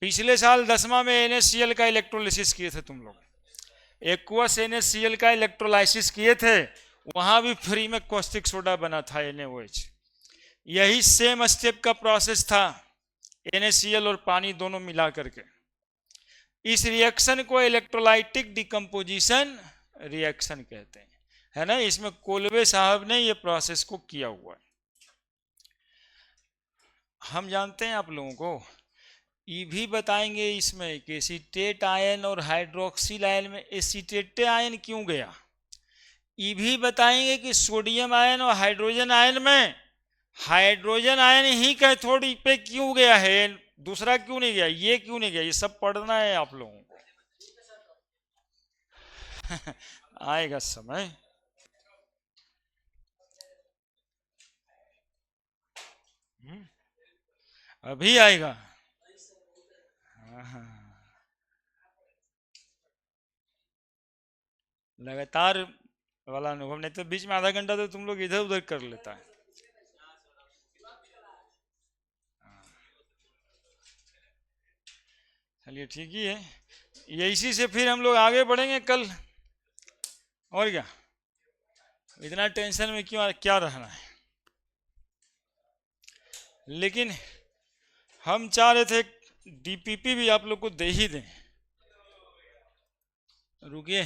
पिछले साल 10वां में NaCl का इलेक्ट्रोलिसिस किए थे तुम लोग, एक्वस NaCl का इलेक्ट्रोलाइसिस किए थे, वहां भी फ्री में कॉस्टिक सोडा बना था NaOH। यही सेम स्टेप का प्रोसेस था, NaCl और पानी दोनों मिला करके। इस रिएक्शन को इलेक्ट्रोलाइटिक डिकम्पोजिशन रिएक्शन कहते हैं, है ना। इसमें कोलवे साहब ने ये प्रोसेस को किया हुआ है। हम जानते हैं आप लोगों को, ये भी बताएंगे इसमें कि एसीटेट आयन और हाइड्रोक्सिल आयन में एसीटेट आयन क्यों गया, ये भी बताएंगे कि सोडियम आयन और हाइड्रोजन आयन में हाइड्रोजन आयन ही कैथोड पे क्यों गया है, दूसरा क्यों नहीं गया, ये क्यों नहीं गया, ये सब पढ़ना है आप लोगों को। आएगा समय, अभी आएगा। लगातार वाला अनुभव, नहीं तो बीच में आधा घंटा तो तुम लोग इधर उधर कर लेता है। चलिए ठीक ही है, ये इसी से फिर हम लोग आगे बढ़ेंगे कल, और क्या इतना टेंशन में क्यों क्या रहना है। लेकिन हम चाह रहे थे DPP भी आप लोग को दे ही दें, रुकिए